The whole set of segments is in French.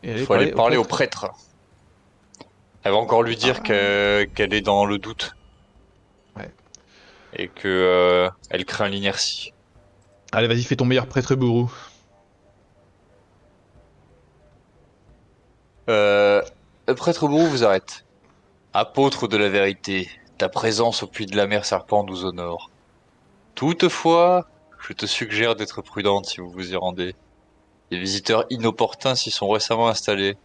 Et Faut aller parler au prêtre. prêtre. Elle va encore lui dire Ah, qu'elle est dans le doute ouais. et que elle craint l'inertie. Allez, vas-y, fais ton meilleur prêtre bourreau. Euh, le prêtre bourreau vous arrête. Apôtre de la vérité, ta présence au puits de la mer serpent nous honore. Toutefois, je te suggère d'être prudente si vous vous y rendez. Les visiteurs inopportuns s'y sont récemment installés.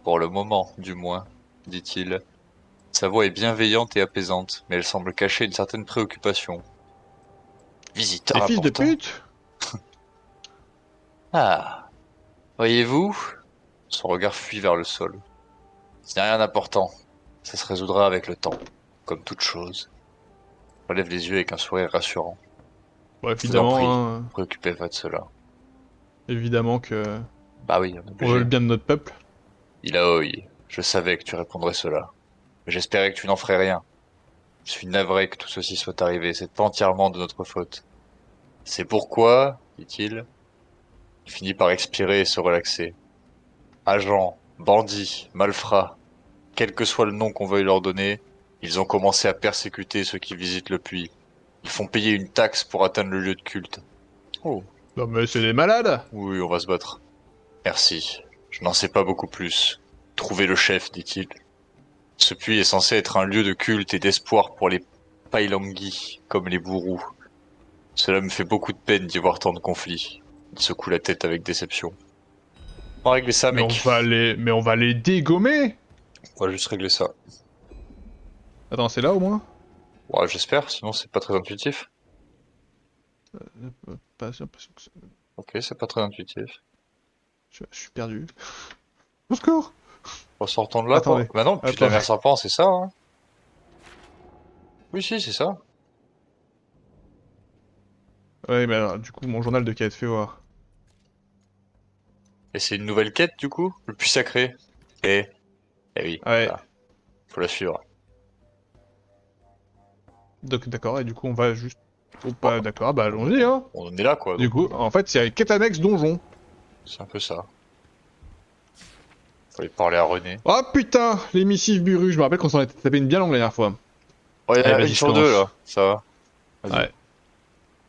Pour le moment, du moins, dit-il. Sa voix est bienveillante et apaisante, mais elle semble cacher une certaine préoccupation. Des Visiteurs fils de importants? pute. Ah, voyez-vous? Son regard fuit vers le sol. Ce n'est rien d'important. Ça se résoudra avec le temps, comme toute chose. Relève les yeux avec un sourire rassurant. Bon, Je vous en évidemment, prie, hein, préoccupez-vous de cela. évidemment que Bah oui, on est on veut le obligé. bien de notre peuple. Il a oui. Je savais que tu répondrais cela. Mais j'espérais que tu n'en ferais rien. Je suis navré que tout ceci soit arrivé. C'est pas entièrement de notre faute. C'est pourquoi, dit-il, il finit par expirer et se relaxer. Agents, bandits, malfrats, quel que soit le nom qu'on veuille leur donner, ils ont commencé à persécuter ceux qui visitent le puits. Ils font payer une taxe pour atteindre le lieu de culte. Oh, Non mais c'est des malades. oui, on va se battre. Merci. Je n'en sais pas beaucoup plus. Trouvez le chef, dit-il. Ce puits est censé être un lieu de culte et d'espoir pour les Pailangui, comme les bourrous. Cela me fait beaucoup de peine d'y voir tant de conflits. Il secoue la tête avec déception. On va régler ça, mec. Mais on va les dégommer. On va juste régler ça. Attends, c'est là au moins? Ouais, j'espère, sinon c'est pas très intuitif. Pas l'impression que Ok, c'est pas très intuitif. je suis perdu. Au secours. Ressortons de là, quoi. Attendez. Bah non, puis de la Attends. mer serpent, c'est ça, hein. Oui, si, c'est ça. Ouais, mais alors, du coup, mon journal de quête, fais voir. Et c'est une nouvelle quête, du coup. Le puits sacré. Et, eh oui, Ouais. voilà. Faut la suivre. Donc d'accord, et du coup, on va juste... Oh, Bon, pas d'accord, bah allons-y, hein. on en est là, quoi, Du donc coup, en fait, c'est quête annexe donjon. c'est un peu ça. Faut aller parler à René. Oh putain, les missives burus, je me rappelle qu'on s'en était tapé une bien longue la dernière fois. Oh, il y en Allez, a vas-y, une je sur deux, commence. là. Ça va. Vas-y. Ouais.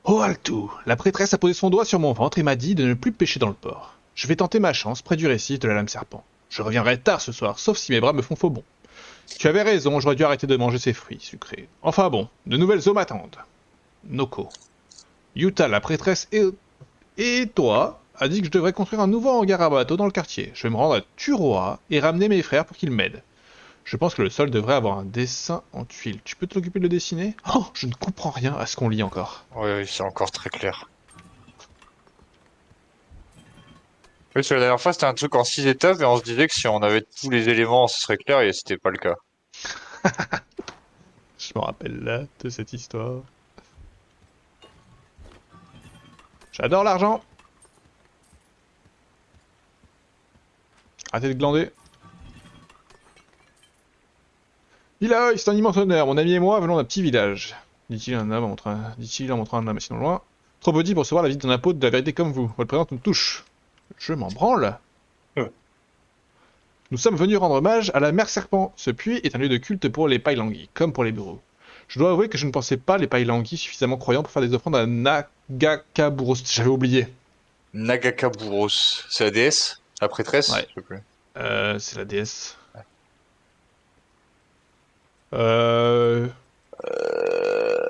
Oh Altou, la prêtresse a posé son doigt sur mon ventre et m'a dit de ne plus pêcher dans le port. Je vais tenter ma chance près du récif de la lame serpent. Je reviendrai tard ce soir, sauf si mes bras me font faux bon. Tu avais raison, j'aurais dû arrêter de manger ces fruits sucrés. Enfin bon, de nouvelles eaux m'attendent. Noko. Yuta, la prêtresse et toi, a dit que je devrais construire un nouveau hangar à bateau dans le quartier. Je vais me rendre à Turoa et ramener mes frères pour qu'ils m'aident. Je pense que le sol devrait avoir un dessin en tuiles. Tu peux t'occuper de le dessiner? Oh, je ne comprends rien à ce qu'on lit encore. Oui, oui, c'est encore très clair. Oui, parce que la dernière fois, c'était un truc en 6 étapes et on se disait que si on avait tous les éléments, ce serait clair et c'était pas le cas. Je me rappelle là de cette histoire. J'adore l'argent. Arrêtez de glander. Ilaoi, c'est un immense honneur. Mon ami et moi venons d'un petit village. Dit-il en montrant un homme assis non loin. Trop petit pour recevoir la visite d'un apôtre de la vérité comme vous. Votre présence nous touche. Je m'en branle. Euh. Nous sommes venus rendre hommage à la mère serpent. Ce puits est un lieu de culte pour les Pailangui, comme pour les bureaux. Je dois avouer que je ne pensais pas les Pailangui suffisamment croyants pour faire des offrandes à Nagakaburos. J'avais oublié. Nagakaburos, c'est la déesse? La prêtresse? Ouais. Je sais plus. C'est la déesse. Euh... Euh...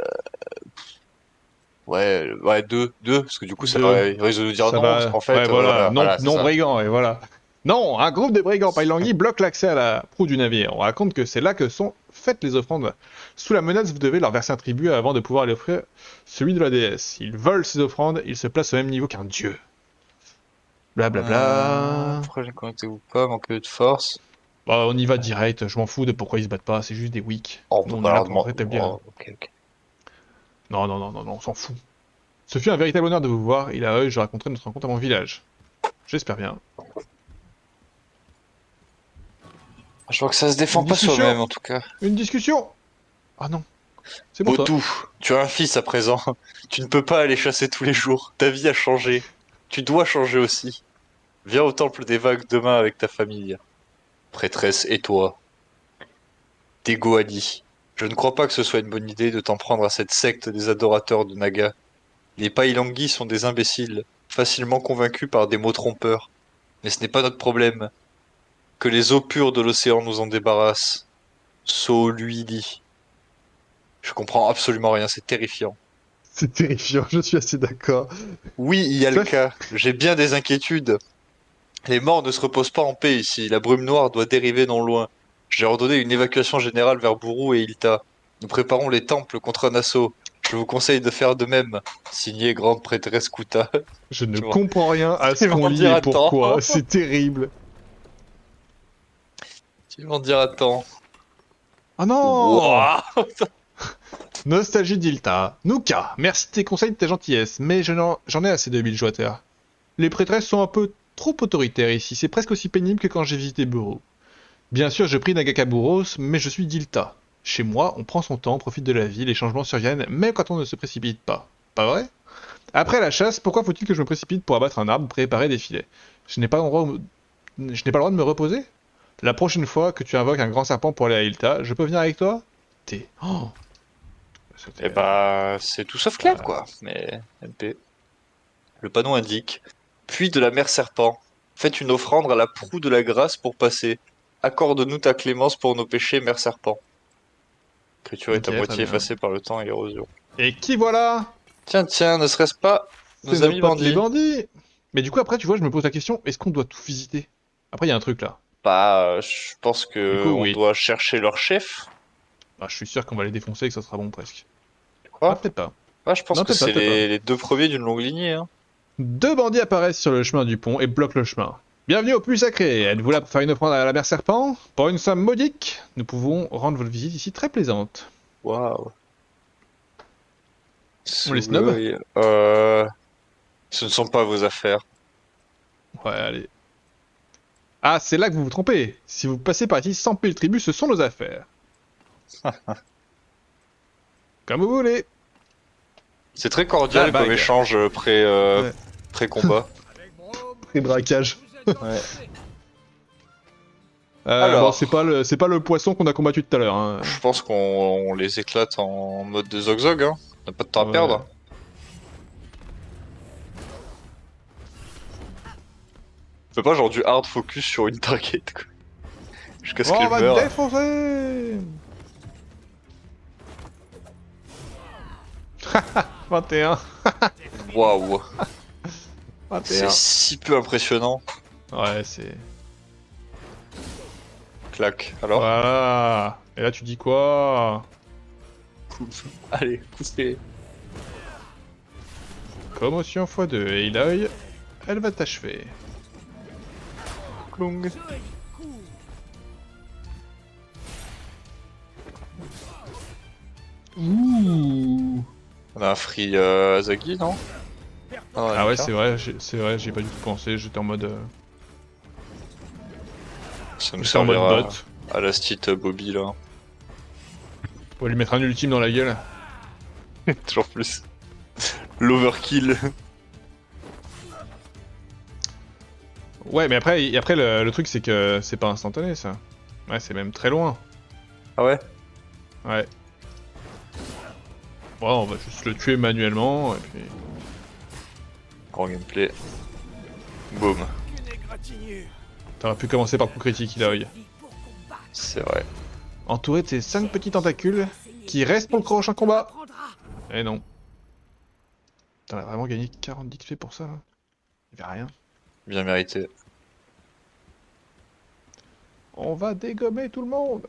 Ouais, ouais, deux, parce que du coup, ça De... risque de nous dire Ça non, parce va... qu'en Ouais, fait, voilà. voilà, Non, voilà, c'est non ça. brigand, et voilà. Non, un groupe de brigands Pailangui bloque l'accès à la proue du navire. On raconte que c'est là que sont faites les offrandes. Sous la menace, vous devez leur verser un tribut avant de pouvoir aller offrir celui de la déesse. Ils volent ces offrandes, ils se placent au même niveau qu'un dieu. Blablabla. Pourquoi j'ai connecté ou pas, manque de force? Bah, on y va direct, je m'en fous de pourquoi ils se battent pas, c'est juste des wicks. Oh, on Nous, peut on est pas là leur pour demander. rétablir. Oh, ok, ok. Non, non, non, non, non, on s'en fout. Ce fut un véritable honneur de vous voir, et là, je raconterai notre rencontre à mon village. J'espère bien. Je vois que ça se défend Une pas soi-même, discussion en tout cas. Une discussion Ah non, c'est pour toi. Botou, tu as un fils à présent. Tu ne peux pas aller chasser tous les jours. Ta vie a changé. Tu dois changer aussi. Viens au temple des vagues demain avec ta famille. Prêtresse et toi. Tegoani. Je ne crois pas que ce soit une bonne idée de t'en prendre à cette secte des adorateurs de Naga. Les Pailangui sont des imbéciles, facilement convaincus par des mots trompeurs. Mais ce n'est pas notre problème. Que les eaux pures de l'océan nous en débarrassent. So lui dit. Je comprends absolument rien, c'est terrifiant. C'est terrifiant, je suis assez d'accord. Oui, il y a le Ça, cas. J'ai bien des inquiétudes. Les morts ne se reposent pas en paix ici. La brume noire doit dériver non loin. J'ai ordonné une évacuation générale vers Bourou et Ilta. Nous préparons les temples contre un assaut. Je vous conseille de faire de même. Signé Grande Prêtresse Kuta. je ne Tu vois. comprends rien à ce Tu vas qu'on en lit dire et à temps. pourquoi. C'est terrible. Tu vas en dire attends. Oh non! Wouah. Nostalgie d'Ilta. Nuka, merci de tes conseils et de ta gentillesse, mais j'en ai assez de Bilgewater. Les prêtresses sont un peu trop autoritaires ici, c'est presque aussi pénible que quand j'ai visité Burrow. Bien sûr, je prie Nagakaburos, mais je suis d'Ilta. Chez moi, on prend son temps, on profite de la vie, les changements surviennent, même quand on ne se précipite pas. Pas vrai? Après la chasse, pourquoi faut-il que je me précipite pour abattre un arbre ou préparer des filets? Je n'ai pas le droit de me reposer? La prochaine fois que tu invoques un grand serpent pour aller à Ilta, je peux venir avec toi? T'es... Oh! Eh bah, c'est tout sauf clair, quoi. Mais, MP. Le panneau indique. Puis de la mère serpent. Faites une offrande à la proue de la grâce pour passer. Accorde-nous ta clémence pour nos péchés, mère serpent. L'écriture est Ok, à très moitié bien. effacée par le temps et l'érosion. Et qui voilà? Tiens, tiens, ne serait-ce pas C'est nos nos amis potes les bandits? bandits! Mais du coup, après, tu vois, je me pose la question, est-ce qu'on doit tout visiter? Après, il y a un truc là. Bah, je pense Du que coup, on oui. doit chercher leur chef, Ah, je suis sûr qu'on va les défoncer et que ça sera bon presque. tu Ah, crois? peut-être pas. Ouais, je pense Non, que c'est peut-être pas. les deux premiers d'une longue lignée, hein. Deux bandits apparaissent sur le chemin du pont et bloquent le chemin. Bienvenue au puits sacré. Êtes-vous là pour faire une offrande à la mère serpent? Pour une somme modique, nous pouvons rendre votre visite ici très plaisante. Waouh. On les snob? Ce ne sont pas vos affaires. Ouais, allez. Ah, c'est là que vous vous trompez. Si vous passez par ici sans payer le tribut, ce sont nos affaires. Comme vous voulez. C'est très cordial La comme bague. échange Ouais. pré-combat. Pré-braquage. Ouais. Bon, Alors, c'est pas le poisson qu'on a combattu tout à l'heure. Hein. je pense qu'on les éclate en mode de zog-zog, hein. On n'a pas de temps à Ouais. perdre. Fais pas genre du hard focus sur une target, quoi. Jusqu'à ce Oh, on qu'elle va meure. te défoncer. 21. Waouh. 21. C'est si peu impressionnant. Ouais, c'est... Clac. Alors, Voilà. Et là, tu dis quoi? allez, poussez. Commotion x2. Et Eloy, elle va t'achever. Clong. Ouh. On a un free Azagi, non? Ah ouais, c'est vrai, j'ai pas du tout pensé. J'étais en mode... Ça nous j'étais en mode servira bot. à la petite Bobby, là. On va lui mettre un ultime dans la gueule. Toujours plus. L'overkill. Ouais, mais après le truc, c'est que c'est pas instantané, ça. Ouais, c'est même très loin. Ah ouais? Ouais. Bon, on va juste le tuer manuellement, et puis... Grand gameplay. Boum. T'aurais pu commencer par le coup critique, Eloy. C'est vrai. Entouré de ces 5 petits tentacules qui restent pour le prochain combat. Eh non. T'en as vraiment gagné 40 d'XP pour ça, là? Il y avait rien. Bien mérité. On va dégommer tout le monde.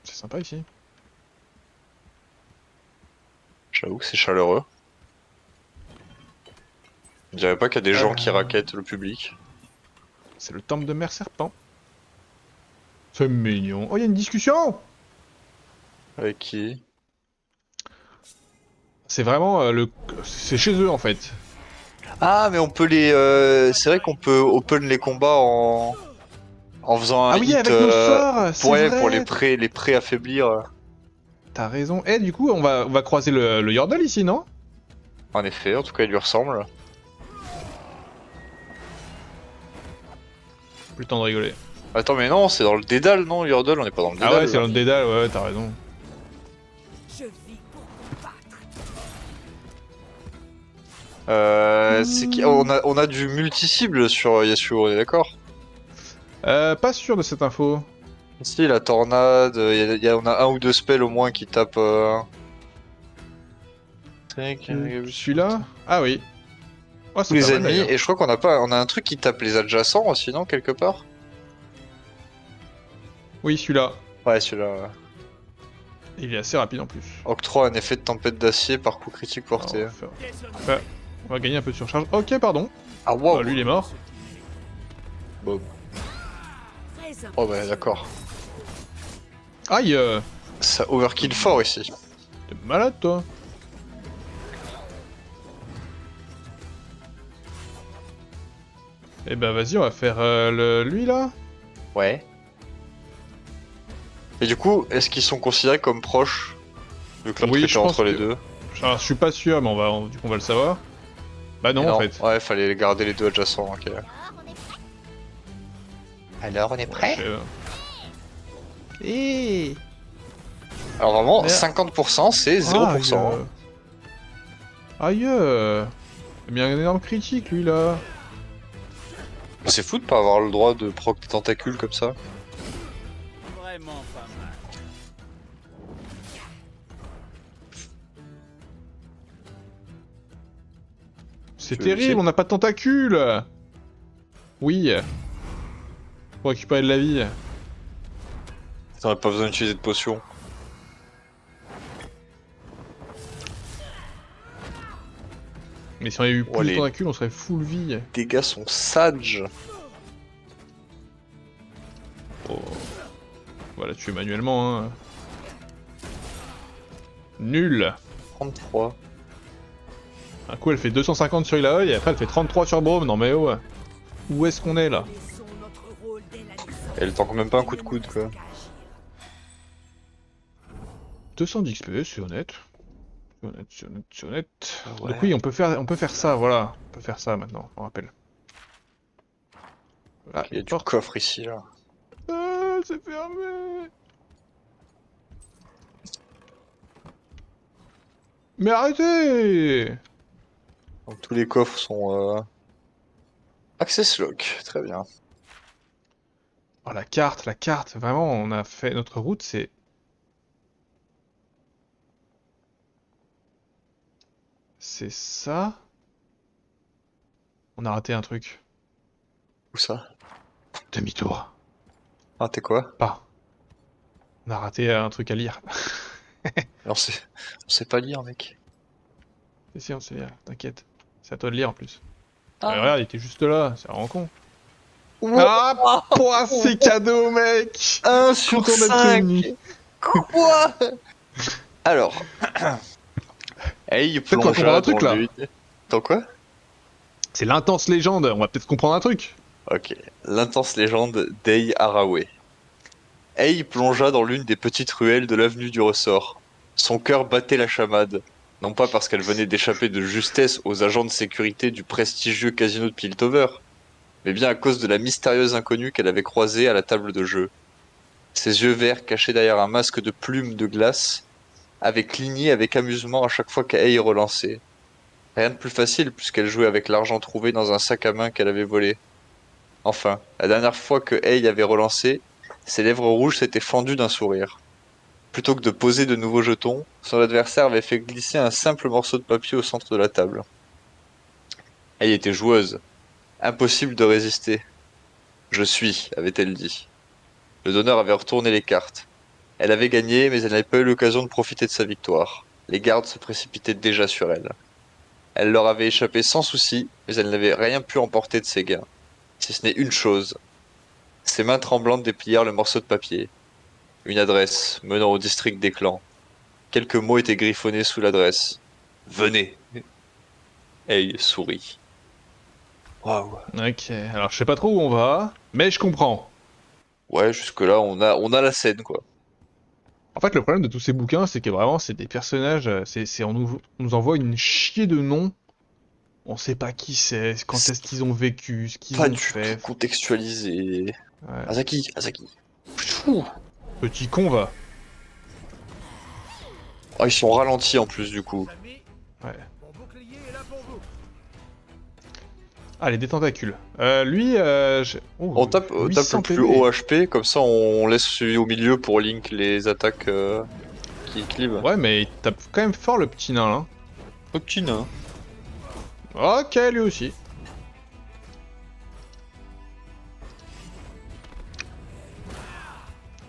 C'est sympa ici. J'avoue que c'est chaleureux. Je dirais pas qu'il y a des gens qui raquettent le public. C'est le temple de Mère Serpent. C'est mignon. Oh, il y a une discussion. Avec qui? C'est vraiment c'est chez eux en fait. Ah, mais on peut les. C'est vrai qu'on peut open les combats en faisant un Ah oui, hit avec nos sorts, c'est ouais, vrai. pour les pré affaiblir. T'as raison. Eh, du coup, on va croiser le Yordle ici, non? En effet, en tout cas, il lui ressemble. Plus le temps de rigoler. Attends, mais non, c'est dans le dédale, non, Yordle, on est pas dans le dédale. Ah ouais, c'est là. dans le dédale, ouais, t'as raison. Je vis pour combattre. On a du multi-cible sur Yasuo, on est d'accord? Pas sûr de cette info. Si, la tornade, on a un ou deux spells au moins qui tapent. Celui-là? Ah oui. Oh, Tous c'est les pas mal, ennemis, d'ailleurs. et je crois qu'on a pas. On a un truc qui tape les adjacents aussi, non, quelque part? Oui, celui-là. Ouais, celui-là. Ouais. Il est assez rapide en plus. Octroie un effet de tempête d'acier par coup critique Alors, porté. on va gagner un peu de surcharge. Ok, pardon. Ah, wow! Oh, lui, il est mort. Bon. Très Oh, bah d'accord. Aïe, Ça overkill fort ici. t'es malade, toi. Eh ben, vas-y, on va faire lui, là. Ouais. Et du coup, est-ce qu'ils sont considérés comme proches? Vu que l'autre Oui, était je pense entre les que- deux. Alors, je suis pas sûr, mais du coup, on va le savoir. Bah non, Et en fait. Ouais, fallait garder les deux adjacents, ok. Alors, on est prêt? Eh. Alors vraiment, Mais- 50% c'est 0%. Aïe, il a mis un énorme critique, lui, là. C'est fou de pas avoir le droit de proc des tentacules comme ça. vraiment pas mal. C'est Tu veux essayer terrible, on n'a pas de tentacules. Oui. Pour récupérer de la vie. T'aurais pas besoin d'utiliser de potion. Mais si on avait eu plus les- de tentacules, on serait full vie. Les dégâts sont sages. Oh. On va la tuer manuellement, hein. Nul. 33. Un coup, elle fait 250 sur Ilaoi et après, elle fait 33 sur Braum. Non, mais oh. Où est-ce qu'on est, là? Laissons notre rôle dès la naissance. Elle tank même pas un coup de coude quoi. 200 d'XP, c'est honnête. C'est honnête. Ouais. Donc oui, on peut faire ça, voilà. On peut faire ça maintenant, on rappelle. Ah, Il y a du porte. coffre ici là. Ah, c'est fermé. Mais arrêtez! Donc tous les coffres sont access lock, très bien. Oh, la carte, vraiment, on a fait notre route, c'est... C'est ça? On a raté un truc. Où ça? Demi-tour. Ah t'es quoi? Pas. On a raté un truc à lire. On sait pas lire mec. Si, on sait lire, t'inquiète. C'est à toi de lire en plus. Ah. Regarde, il était juste là, c'est vraiment con. Ouah, Ah, pouah, c'est cadeau, mec! 1 sur Content d'être 5. réunis. Quoi? Alors. Hey, Peut-être qu'on va comprendre plongea un truc, dans là. l'une. Dans quoi? C'est l'intense légende, on va peut-être comprendre un truc. Ok. L'intense légende d'Ei Haraway. Ei plongea dans l'une des petites ruelles de l'avenue du Ressort. Son cœur battait la chamade, non pas parce qu'elle venait d'échapper de justesse aux agents de sécurité du prestigieux casino de Piltover, mais bien à cause de la mystérieuse inconnue qu'elle avait croisée à la table de jeu. Ses yeux verts cachés derrière un masque de plumes de glace avaient cligné avec amusement à chaque fois qu'Ei relançait. Rien de plus facile puisqu'elle jouait avec l'argent trouvé dans un sac à main qu'elle avait volé. Enfin, la dernière fois que Ei avait relancé, ses lèvres rouges s'étaient fendues d'un sourire. Plutôt que de poser de nouveaux jetons, son adversaire avait fait glisser un simple morceau de papier au centre de la table. Elle était joueuse. Impossible de résister. Je suis, avait-elle dit. Le donneur avait retourné les cartes. Elle avait gagné, mais elle n'avait pas eu l'occasion de profiter de sa victoire. Les gardes se précipitaient déjà sur elle. Elle leur avait échappé sans souci, mais elle n'avait rien pu emporter de ses gains. Si ce n'est une chose. Ses mains tremblantes déplièrent le morceau de papier. Une adresse menant au district des clans. Quelques mots étaient griffonnés sous l'adresse. Venez. Hey sourit. Waouh. Ok, alors je sais pas trop où on va, mais je comprends. Ouais, jusque-là, on a la scène, quoi. En fait, le problème de tous ces bouquins, c'est que vraiment, c'est des personnages, on nous envoie une chier de noms On sait pas qui c'est, quand est-ce qu'ils ont vécu, ce qu'ils Pas ont du fait. tout contextualisé. Ouais. Azaki, Azaki. Pfff. Petit con va. Ah, ils sont ralentis en plus du coup. Amis, Ouais. mon bouclier est là pour vous. Allez, des tentacules. Lui, oh, On tape 800 le plus PV. haut HP, comme ça on laisse celui au milieu pour link les attaques qui équilibrent. Ouais, mais il tape quand même fort le petit nain là. Oh, petit nain. Ok, lui aussi.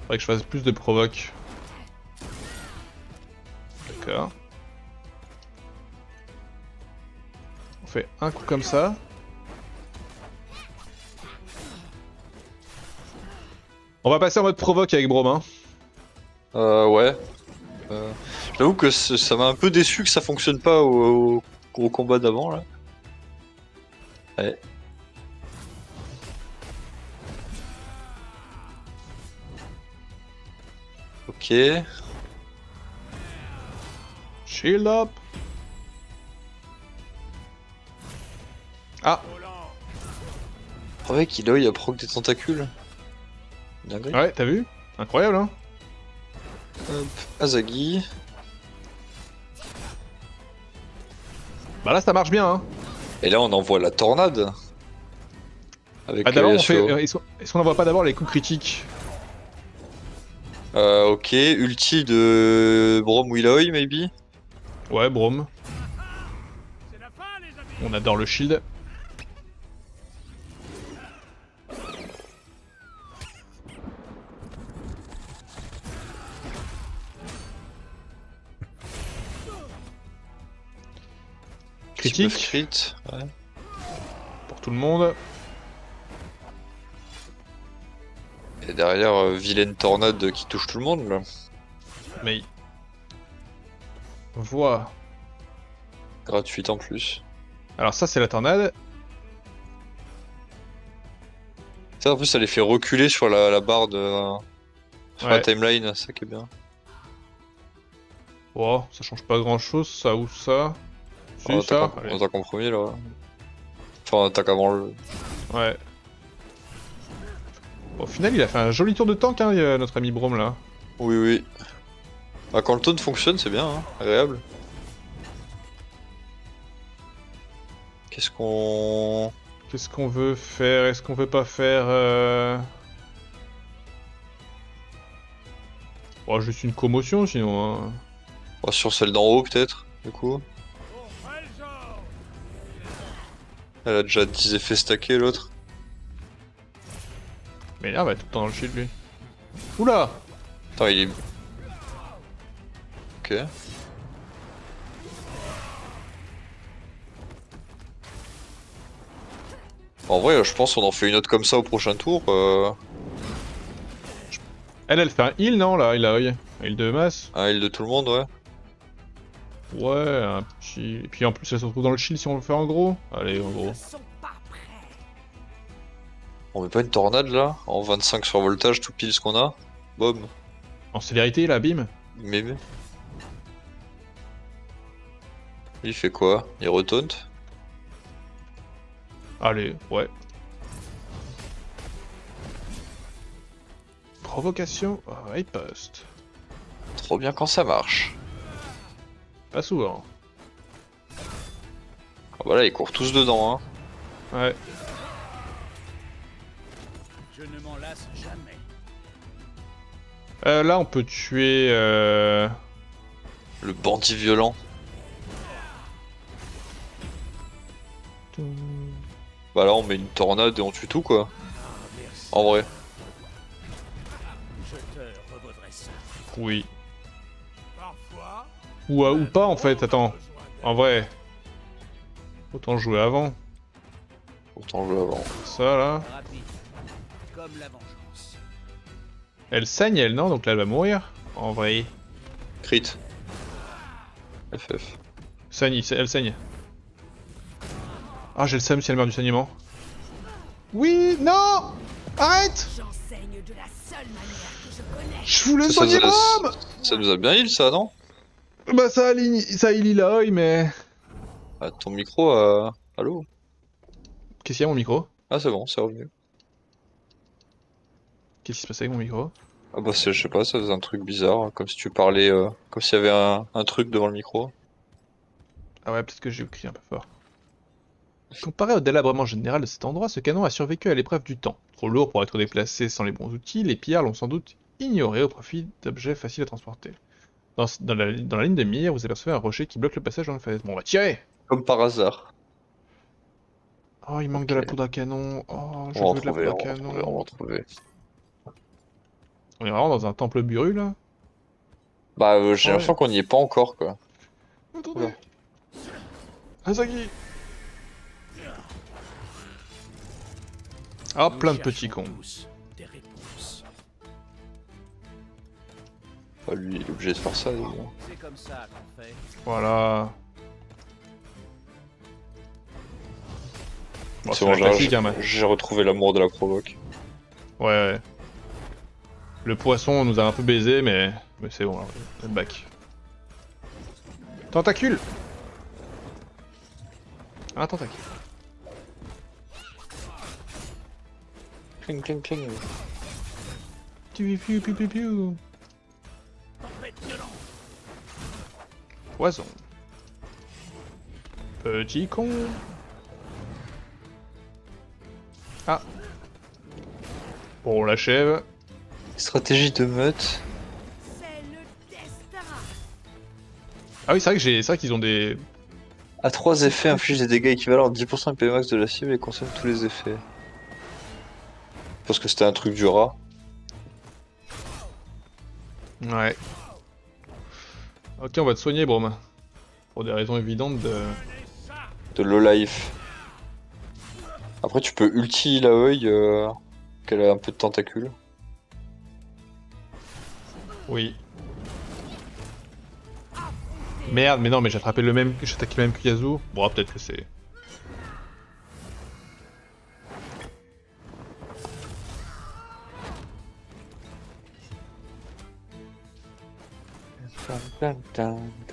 Faudrait que je fasse plus de provoque. D'accord. On fait un coup comme ça. On va passer en mode provoque avec Brom, hein. Ouais. J'avoue que ça m'a un peu déçu que ça fonctionne pas au combat d'avant là. Ouais. Ok. Shield up. Ah, Oh mec, il a proc des tentacules. Dingue. ouais, t'as vu? Incroyable, hein. Hop, Azagi. Bah là, ça marche bien, hein. Et là on envoie la tornade. Avec Ah, d'abord, on Yasuo. fait. Est-ce qu'on envoie pas d'abord les coups critiques? Ok, ulti de Brom Willoy maybe. Ouais, Brom. C'est la fin, les amis. On adore le shield. Critique Crit. Ouais. pour tout le monde. Et derrière, vilaine tornade qui touche tout le monde là. Mais. Voix. Gratuite en plus. Alors, ça, c'est la tornade. Ça en plus ça les fait reculer sur la barre de. Sur la Ouais. timeline, ça qui est bien. Oh, ça change pas grand chose, ça ou ça. Si, On ça. attaque Allez. en, on attaque en premier là. Enfin, on attaque avant le. Ouais. Au final, il a fait un joli tour de tank, hein, notre ami Brom là. Oui, oui. Bah, quand le taunt fonctionne, c'est bien, hein. Agréable. Qu'est-ce qu'on. Qu'est-ce qu'on veut faire? Est-ce qu'on veut pas faire Oh, juste une commotion sinon. Hein. Oh, sur celle d'en haut, peut-être, du coup. Pour Trésor. Elle a déjà 10 effets stackés, l'autre. Mais là, va tout le temps dans le shield lui. Oula! Attends, il est. Ok. En vrai, je pense qu'on en fait une autre comme ça au prochain tour. Elle fait un heal, non là, Eloy? Un heal de masse? Un heal de tout le monde, ouais. Ouais, un petit. Et puis en plus, elle se retrouve dans le shield si on le fait en gros. Allez, en Ils gros. ne sont pas prêts. On met pas une tornade là? En 25 survoltage, tout pile ce qu'on a. Bob. En sévérité, là, bim. Mais. Il fait quoi? Il retaunt? Allez, ouais. Provocation, riposte. Trop bien quand ça marche. Pas souvent. Ah, voilà, ils courent tous dedans, hein. Ouais. Je ne m'en lasse jamais. Là, on peut tuer. Le bandit violent. Bah là, on met une tornade et on tue tout, quoi. Ah, merci. En vrai. Je te revaudrai ça. Oui. Parfois. Ou pas en fait, attends. En vrai. Autant jouer avant. Autant jouer avant. Ça là. Rapide. Comme la vengeance. Elle saigne, elle, non? Donc là, elle va mourir. En vrai. Crit. FF. Saigne, elle saigne. Ah, j'ai le seum si elle meurt du saignement. Oui, non! Arrête! J'enseigne de la seule manière que je connais. Je voulais Ça nous soigner a- Brom! Ça nous a bien heal, ça, non? Bah ça heal Eloy, mais... Ah, ton micro a Allô? Qu'est-ce qu'il y a mon micro? Ah, c'est bon, c'est revenu. Qu'est-ce qui se passe avec mon micro? Ah bah, je sais pas, ça faisait un truc bizarre, comme si tu parlais, comme s'il y avait un truc devant le micro. Ah ouais, peut-être que j'ai crié un peu fort. Comparé au délabrement général de cet endroit, ce canon a survécu à l'épreuve du temps. Trop lourd pour être déplacé sans les bons outils, les pillards l'ont sans doute ignoré au profit d'objets faciles à transporter. Dans la ligne de mire, vous apercevez un rocher qui bloque le passage dans le falaise. Bon, on va tirer! Comme par hasard. Oh, il manque de Ok. la poudre à canon. Oh, je On va en veux de la trouver, poudre à on va en trouver, on va en canon. trouver. On est vraiment dans un temple buru là? Bah, j'ai Ouais. l'impression qu'on n'y est pas encore, quoi. Attendez! Oula. Asagi! Oh, Nous plein de petits cherchons cons. tous des réponses. Bah, lui, il est obligé de faire ça, lui. C'est comme ça qu'on fait. Voilà. Bon, C'est c'est bon, la classique, hein, j'ai retrouvé l'amour de la provoque. Ouais, ouais. Le poisson nous a un peu baisé, mais c'est bon, là, on est back. Tentacule! Un tentacule. Cling, cling, cling. Piu, piu, piu, piu, piu. Poison. Petit con. Ah. Bon, on l'achève. Stratégie de meute. C'est le destin. Ah oui, c'est vrai qu'ils ont des... À 3 effets, inflige des dégâts équivalents à 10% de PV max de la cible et consomme tous les effets. Parce que c'était un truc du rat. Ouais. Ok, on va te soigner, Brom. Pour des raisons évidentes de... De low life. Après, tu peux ulti la œil, qu'elle a un peu de tentacules. Oui. Merde, mais non, mais j'ai attrapé le même... J'ai attaqué le même que Yasuo. Bon, peut-être que c'est...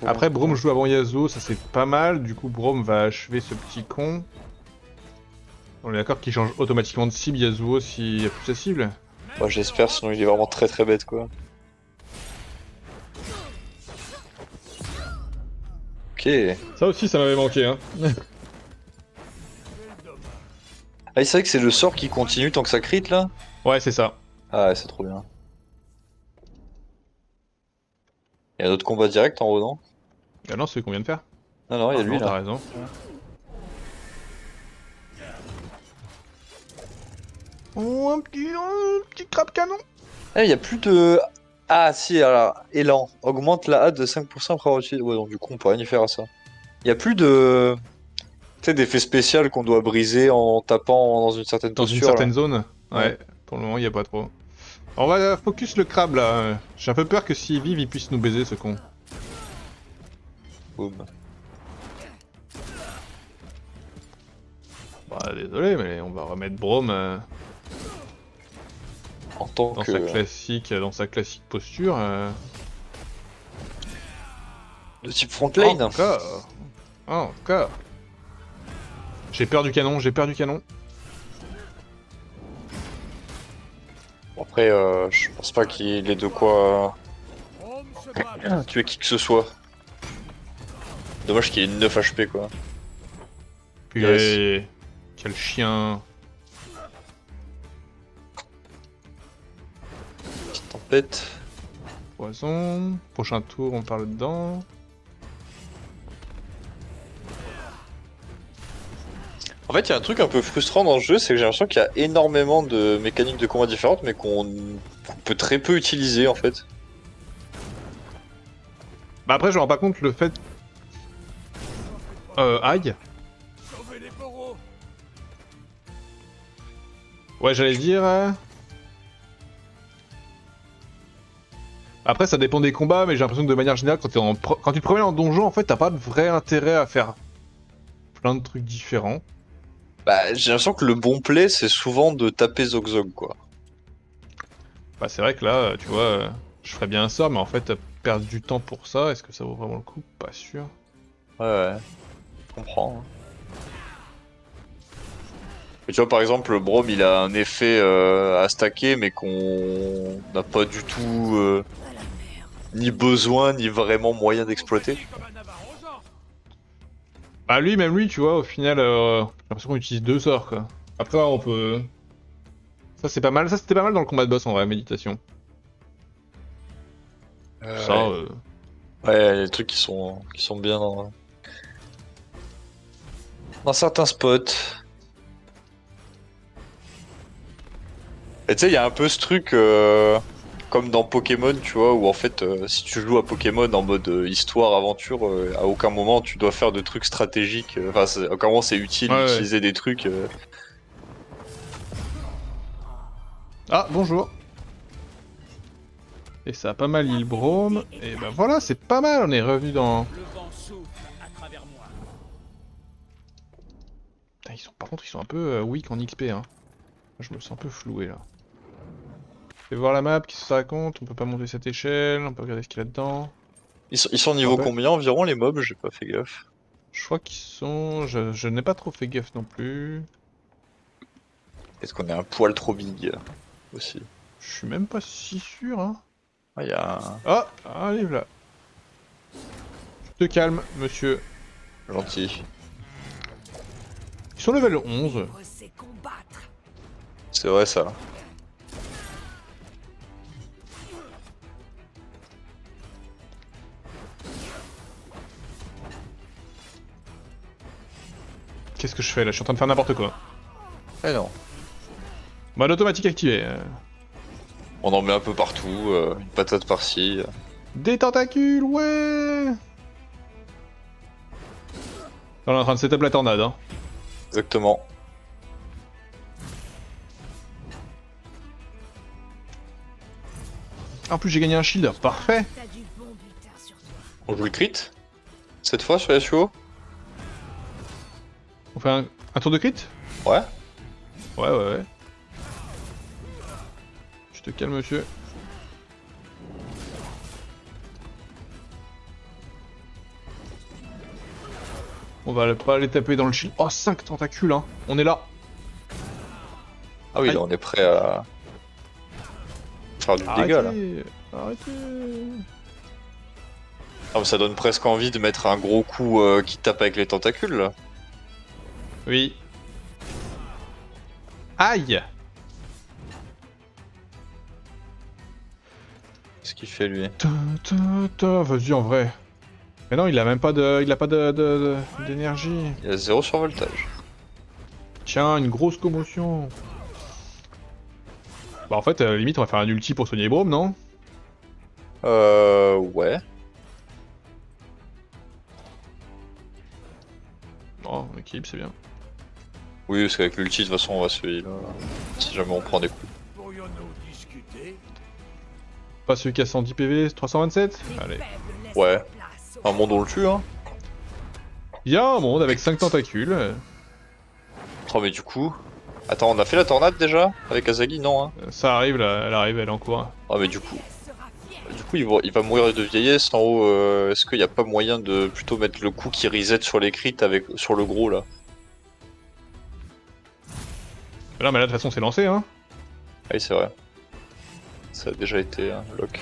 Après, Braum joue avant Yasuo, ça c'est pas mal. Du coup, Braum va achever ce petit con. On est d'accord qu'il change automatiquement de cible Yasuo s'il y a plus sa cible? Moi, j'espère, sinon il est vraiment très très bête, quoi. Ok. Ça aussi, ça m'avait manqué, hein. Ah, c'est vrai que c'est le sort qui continue tant que ça crit, là? Ouais, c'est ça. Ah, ouais, c'est trop bien. Il y a d'autres combats directs en haut, non? Ah non, c'est celui qu'on vient de faire. Non, non, il y a Ah lui, non, t'as là. raison. Oh, un petit crabe canon. Ah, il y a plus de... Ah, si, alors, élan. Augmente la hâte de 5% après avoir utilisé... Ouais, donc du coup, on peut rien y faire à ça. Il y a plus de... Tu sais, d'effet spécial qu'on doit briser en tapant dans une certaine Dans une posture, certaine là. zone. Ouais, Ouais. pour le moment, il y a pas trop. On va focus le crabe là. J'ai un peu peur que s'il vive, il puisse nous baiser ce con. Boum. Bah, désolé, mais on va remettre Braum En tant dans que... dans sa classique posture. De type front lane. Encore. Encore. J'ai peur du canon, j'ai peur du canon. Bon, après, je pense pas qu'il ait de quoi Rome se bat. tuer qui que ce soit. Dommage qu'il ait 9 HP, quoi. Purée. Quel chien. Petite tempête. Poison. Prochain tour, on parle dedans. En fait, il y a un truc un peu frustrant dans le jeu, c'est que j'ai l'impression qu'il y a énormément de mécaniques de combat différentes, mais qu'on peut très peu utiliser, en fait. Bah après, je me rends pas compte le fait... aïe. Sauvez les bourreaux. Ouais, j'allais dire... Après, ça dépend des combats, mais j'ai l'impression que de manière générale, quand tu te promènes en donjon, en fait, t'as pas de vrai intérêt à faire plein de trucs différents. Bah, j'ai l'impression que le bon play, c'est souvent de taper Zog Zog, quoi. Bah c'est vrai que là, tu vois, je ferais bien un sort, mais en fait, perdre du temps pour ça, est-ce que ça vaut vraiment le coup? Pas sûr. Ouais, ouais. Je comprends. Hein. Et tu vois, par exemple, le Braum, il a un effet à stacker, mais qu'on n'a pas du tout ni besoin, ni vraiment moyen d'exploiter. Comme un avare aux gens. Bah lui, même lui, tu vois, au final, j'ai l'impression qu'on utilise 2 sorts, quoi. Après, on peut... Ça, c'est pas mal. Ça, c'était pas mal dans le combat de boss, en vrai, méditation. Ça, Ouais. Ouais, il y a des trucs qui sont bien dans certains spots. Et tu sais, il y a un peu ce truc comme dans Pokémon, tu vois, où en fait, si tu joues à Pokémon en mode histoire, aventure, à aucun moment tu dois faire de trucs stratégiques. Enfin, à aucun moment c'est utile Ouais, ouais. d'utiliser des trucs. Ah, bonjour. Et ça a pas mal heal Braum. Et bah voilà, c'est pas mal, on est revenu dans... Le vent souffle à travers moi. Putain, ils sont... Par contre, ils sont un peu weak en XP, hein. Je me sens un peu floué, là. Fais voir la map, qu'est-ce que ça raconte? On peut pas monter cette échelle, on peut regarder ce qu'il y a dedans. Ils sont niveau Rappel. combien environ les mobs? J'ai pas fait gaffe. Je crois qu'ils sont... Je n'ai pas trop fait gaffe non plus. Est-ce qu'on est un poil trop big aussi? Je suis même pas si sûr, hein. Ah, il y a un Ah, allez là. Tu te calmes, monsieur. gentil. Ils sont level 11. C'est combattre. C'est vrai ça. Qu'est-ce que je fais là? Je suis en train de faire n'importe quoi. Eh non. Mode automatique activé. On en met un peu partout, une patate par-ci. Des tentacules, ouais. On est en train de setup la tornade, hein. Exactement. En plus j'ai gagné un shield, parfait. T'as du bon butin sur toi. On joue le crit? Cette fois sur Yasuo? On fait un tour de crit? Ouais. Ouais. Je te calme, monsieur. On va pas aller taper dans le shield. Oh, 5 tentacules, hein. On est là. Ah oui, Aïe. là on est prêt à faire du dégât là. Arrêtez. Ah, mais ça donne presque envie de mettre un gros coup qui tape avec les tentacules là. Oui. Aïe. Qu'est-ce qu'il fait lui? Vas-y, en vrai. Mais non, il a même pas de... Il a pas d'énergie. Il a 0 survoltage. Tiens, une grosse commotion. Bah en fait, limite, on va faire un ulti pour soigner Braum, non? Ouais. Oh, équilibre, c'est bien. Oui, parce qu'avec l'ulti, de toute façon, on va se heal si jamais on prend des coups. Pourrions-nous discuter? Pas celui qui a 110 PV, 327? Allez. Ouais. Un monde on le tue, hein. Il y a un monde avec 5 tentacules. Oh, mais du coup. Attends, on a fait la tornade déjà? Avec Azagi? Non, hein. Ça arrive là, elle arrive, elle est en cours. Ah, mais du coup. Du coup, il va mourir de vieillesse en haut. Est-ce qu'il n'y a pas moyen de plutôt mettre le coup qui reset sur les crits avec, sur le gros là? Là, mais là, de toute façon, c'est lancé, hein. Ah oui, c'est vrai. Ça a déjà été lock.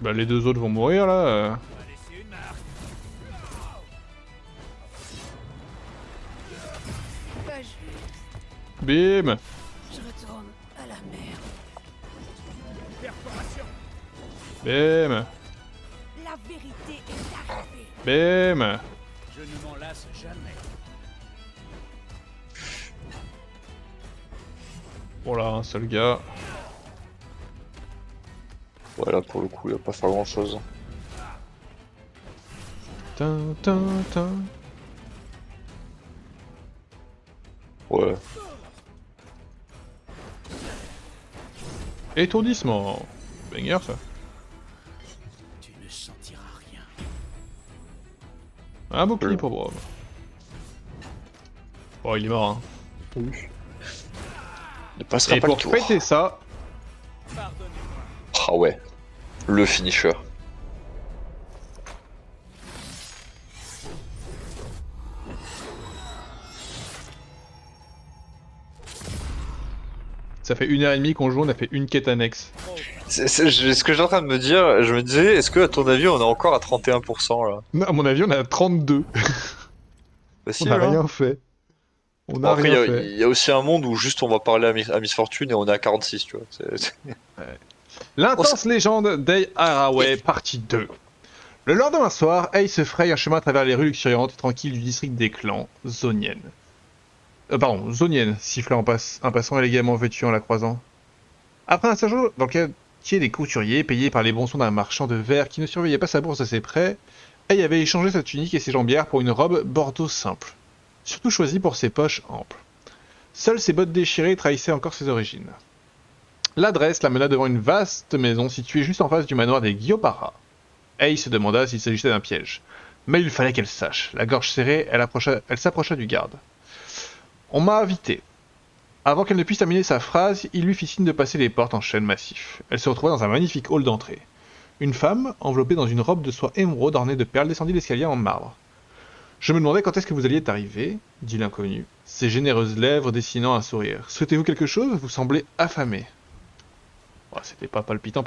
Bah, les deux autres vont mourir là. On va laisser une marque. Pas juste. Bim. Je retourne à la mer. Perforation. Bim. La vérité est arrivée. Bim. Je ne m'en lasse jamais. Voilà, un seul gars. Ouais, là pour le coup, il va pas faire grand chose. Tin, tin, tin. Ouais. Étourdissement. Banger ça. Tu ne sentiras rien. Un bouclier pour Braum. Oh, il est mort, hein. Ne passera Et pas le pour tour. fêter ça, Pardonnez-moi. Ah ouais. Le finisher. Ça fait 1h30 qu'on joue, on a fait une quête annexe. Ce que j'étais en train de me dire, je me disais, est-ce que à ton avis on est encore à 31% là? Non, à mon avis, on a 32. On Facile, n'a hein. rien fait. On Bon, n'a après, rien fait. il y a aussi un monde où juste on va parler à Miss Fortune et on est à 46, tu vois. L'intense légende d'Ei Haraway, partie 2. Le lendemain soir, Ei se fraye un chemin à travers les rues luxuriantes et tranquilles du district des clans, Zonienne. Zonienne, siffla un passant élégamment vêtu en la croisant. Après un séjour dans le quartier des couturiers, payé par les bons sons d'un marchand de verre qui ne surveillait pas sa bourse assez près, Ei avait échangé sa tunique et ses jambières pour une robe bordeaux simple, surtout choisie pour ses poches amples. Seules ses bottes déchirées trahissaient encore ses origines. L'adresse l'amena devant une vaste maison située juste en face du manoir des Gyopara. Ei se demanda s'il s'agissait d'un piège. Mais il fallait qu'elle sache. La gorge serrée, elle s'approcha du garde. On m'a invité. Avant qu'elle ne puisse terminer sa phrase, il lui fit signe de passer les portes en chêne massif. Elle se retrouva dans un magnifique hall d'entrée. Une femme, enveloppée dans une robe de soie émeraude ornée de perles, descendit l'escalier en marbre. Je me demandais quand est-ce que vous alliez arriver, dit l'inconnu, ses généreuses lèvres dessinant un sourire. Souhaitez-vous quelque chose? Vous semblez affamé. Oh, c'était pas palpitant.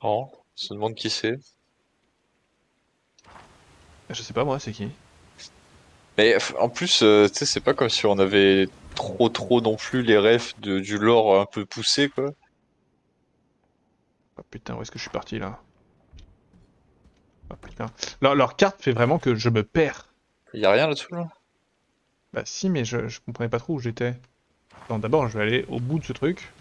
Oh, on se demande qui c'est. Je sais pas moi, c'est qui? Mais en plus, tu sais, c'est pas comme si on avait trop non plus les refs du lore un peu poussé, quoi. Oh putain, où est-ce que je suis parti là? Oh putain. Leur carte fait vraiment que je me perds. Y a rien là-dessous, là? Bah si, mais je comprenais pas trop où j'étais. Attends, d'abord, je vais aller au bout de ce truc.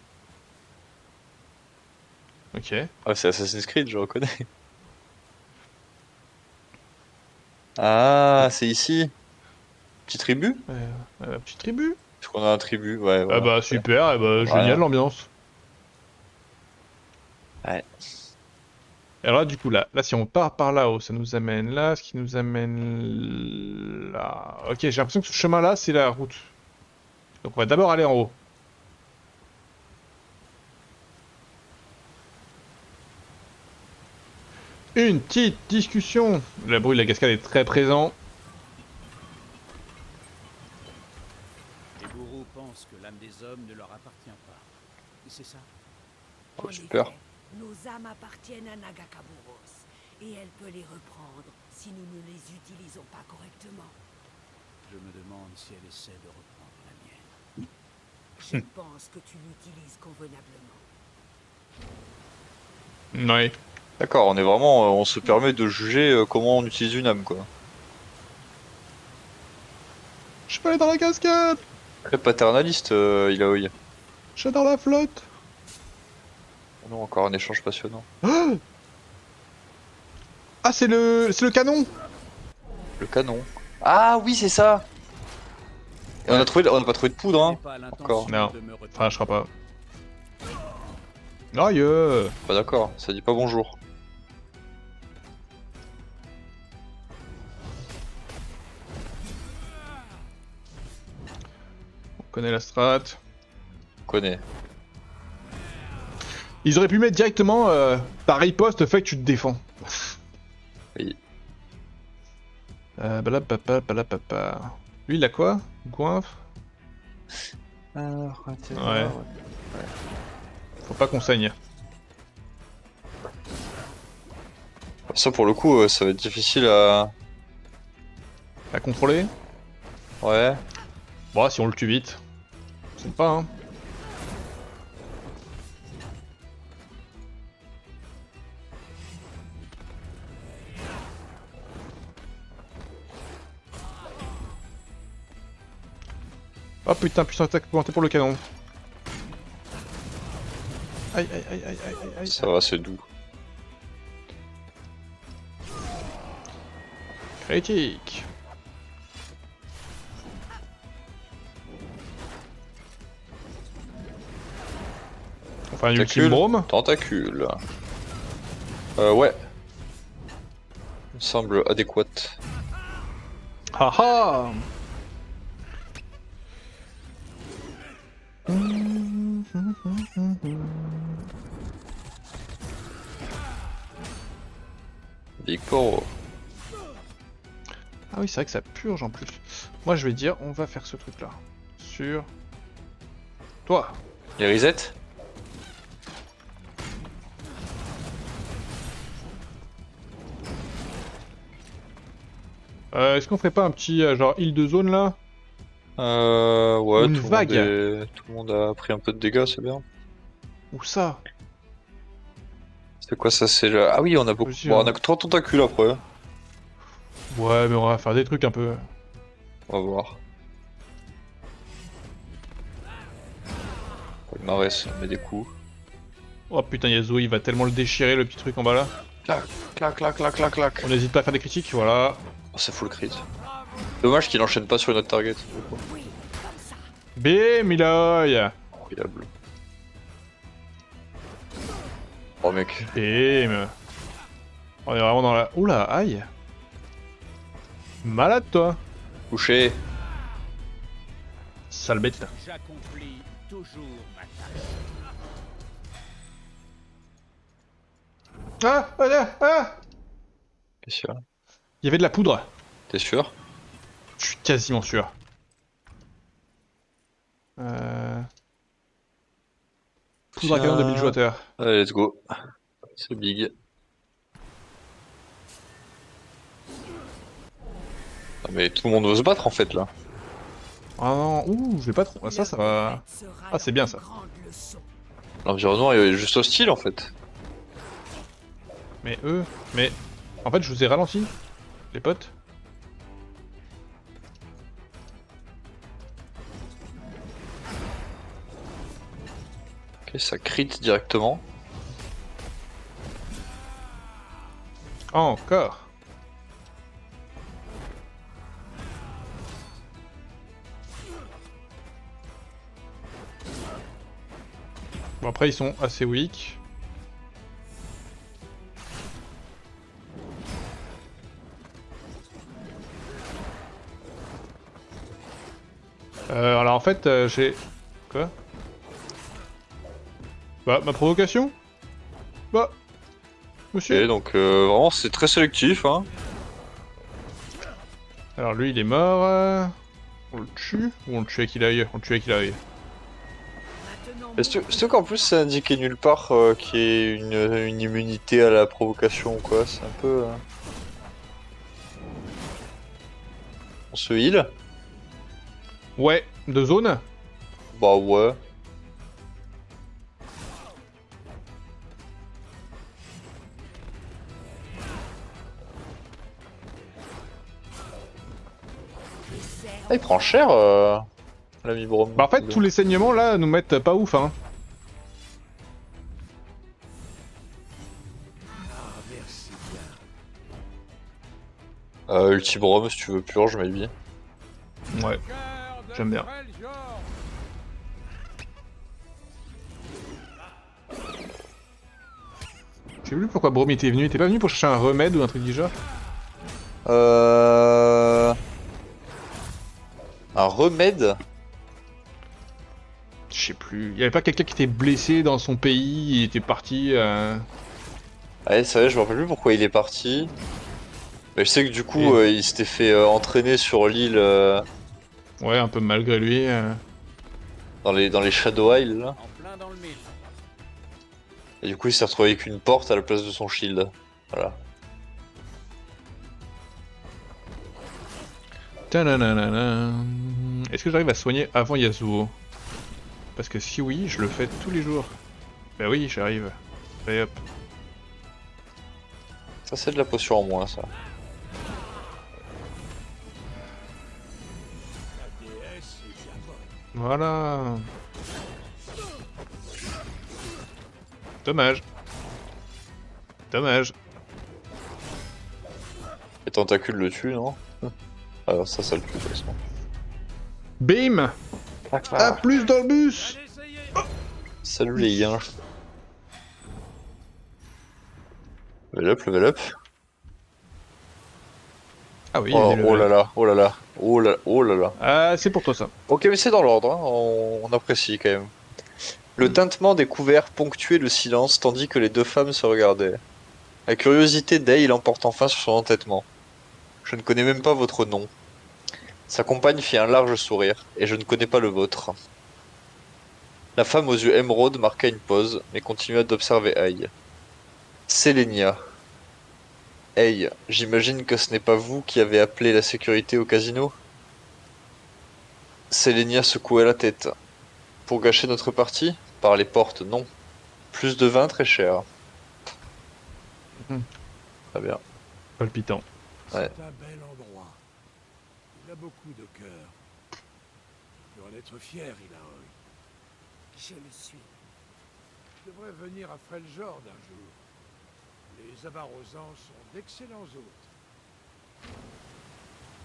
Ok. Ah, c'est Assassin's Creed, je reconnais. Ah, c'est ici. Petite tribu? Petite tribu. Est-ce qu'on a un tribu? Ouais, Ah voilà. bah super, génial l'ambiance. Ouais. Et alors là, du coup, là, si on part par là-haut, ça nous amène là, ce qui nous amène là. Ok, j'ai l'impression que ce chemin-là, c'est la route. Donc on va d'abord aller en haut. Une petite discussion. Le bruit de la cascade est très présent. Les bourreaux pensent que l'âme des hommes ne leur appartient pas. Et c'est ça. Oh, En super. effet, nos âmes appartiennent à Nagakaburos, et elle peut les reprendre si nous ne les utilisons pas correctement. Je me demande si elle essaie de reprendre la mienne. Je pense que tu l'utilises convenablement. Ouais. D'accord, on est vraiment, on se permet de juger comment on utilise une âme, quoi. Je peux aller dans la cascade. Très paternaliste, Ilaoi. J'adore la flotte. Oh non, encore un échange passionnant. Ah, c'est le canon. Le canon. Ah oui, c'est ça. Et on n'a pas trouvé de poudre, hein. Pas l'intention Encore. Non. de me retenir. Enfin, je crois pas. Aïe. Pas d'accord, ça dit pas bonjour. On connaît la strat. On connaît. Ils auraient pu mettre directement par riposte, fait que tu te défends. Oui. Balapapa. Lui, il a quoi? Goinfre? Ouais. Faut pas qu'on saigne. Ça pour le coup, ça va être difficile à... À contrôler? Ouais. Bon, si on le tue vite. C'est pas, hein. Oh putain, puissance attaque augmentée pour le canon. Aïe. Ça va, c'est doux. Critique. Enfin, un ultime brome. Tentacule. Ouais. Il me semble adéquat. Haha. Big Poro. Ah oui, c'est vrai que ça purge en plus. Moi, je vais dire, on va faire ce truc-là. Sur Toi. Les reset? Est-ce qu'on ferait pas un petit genre île de zone là? Ouais, Une vague. tout le monde a pris un peu de dégâts, c'est bien. Où ça? C'est quoi ça? C'est là. Ah oui, on a beaucoup. Aussi, Bon, hein. on a que 3 tentacules après. Ouais, mais on va faire des trucs un peu. On va voir. Le Marès met des coups. Oh putain, Yasuo, il va tellement le déchirer le petit truc en bas là. Clac, clac, clac, clac, clac, clac. On n'hésite pas à faire des critiques, voilà. Oh, c'est full crit. Dommage qu'il enchaîne pas sur une autre target. Oui, comme ça. Bim, Miloy. Incroyable. Oh mec. Bim. On est vraiment dans la... Oula, aïe. Malade toi. Couché. Sale bête. J'accomplis toujours ma tâche. Ah, ah. Qu'est-ce qu'il y a? Il y avait de la poudre. T'es sûr? Je suis quasiment sûr. Poudre à canon de 1000 joueurs. Allez, let's go. C'est big. Ah, mais tout le monde veut se battre en fait là. Ah non, ouh, je vais pas trop... Ça va... Ah, c'est bien, ça. L'environnement est juste hostile en fait. Mais eux... Mais... En fait, je vous ai ralenti, les potes. Ok, ça crit directement. Encore. Bon, après, ils sont assez weak. Alors en fait, j'ai... Quoi? Bah, ma provocation? Bah... Monsieur? Ok, donc vraiment c'est très sélectif hein. Alors lui, il est mort. On le tue? Ou on le tue à qui l'œil? On le tue à qui l'œil? Est-ce qu'en plus c'est indiqué nulle part qu'il y ait une immunité à la provocation ou quoi? C'est un peu... On se heal? Ouais, de zone? Bah ouais. Ah, il prend cher l'ami Brom. Bah en fait, tous les saignements là nous mettent pas ouf, hein. Ulti Brom si tu veux purge maybe. Ouais, j'aime bien. Je sais plus pourquoi Brom était venu. Il était pas venu pour chercher un remède ou un truc du genre? Un remède? Je sais plus. Il y avait pas quelqu'un qui était blessé dans son pays, il était parti. Ouais, c'est vrai, je me rappelle plus pourquoi il est parti. Mais je sais que du coup, il s'était fait entraîner sur l'île Ouais, un peu malgré lui. dans les Shadow Isles là. En plein dans le mille. Et du coup, il s'est retrouvé avec une porte à la place de son shield. Voilà. Ta-na-na-na-na. Est-ce que j'arrive à soigner avant Yasuo? Parce que si oui, je le fais tous les jours. Bah oui, j'arrive. Allez hop. Ça, c'est de la potion en moins, ça. Voilà. Dommage. Dommage. Les tentacules le tuent, non? Alors ça le tue de toute façon. Bim! A plus dans le bus! Salut les yens. Level up, level up. Ah oui, Oh, il est oh level. là là, oh là là, oh là, oh là là. Ah, c'est pour toi ça. Ok, mais c'est dans l'ordre, hein. On apprécie quand même. Le tintement des couverts ponctuait le silence tandis que les deux femmes se regardaient. La curiosité d'Ail l'emporte enfin sur son entêtement. Je ne connais même pas votre nom. Sa compagne fit un large sourire, et je ne connais pas le vôtre. La femme aux yeux émeraude marqua une pause, mais continua d'observer Aïe. Sélénia. Hey, j'imagine que ce n'est pas vous qui avez appelé la sécurité au casino? Sélénia secoua la tête. Pour gâcher notre partie? Par les portes, non. Plus de vin, très cher. Mhm. Très bien. Palpitant. Ouais. C'est un bel endroit. Il a beaucoup de cœur. Tu dois en être fier, Ilaoi. Je le suis. Tu devrais venir à Freljord un jour. Les Avarosans sont d'excellents hôtes.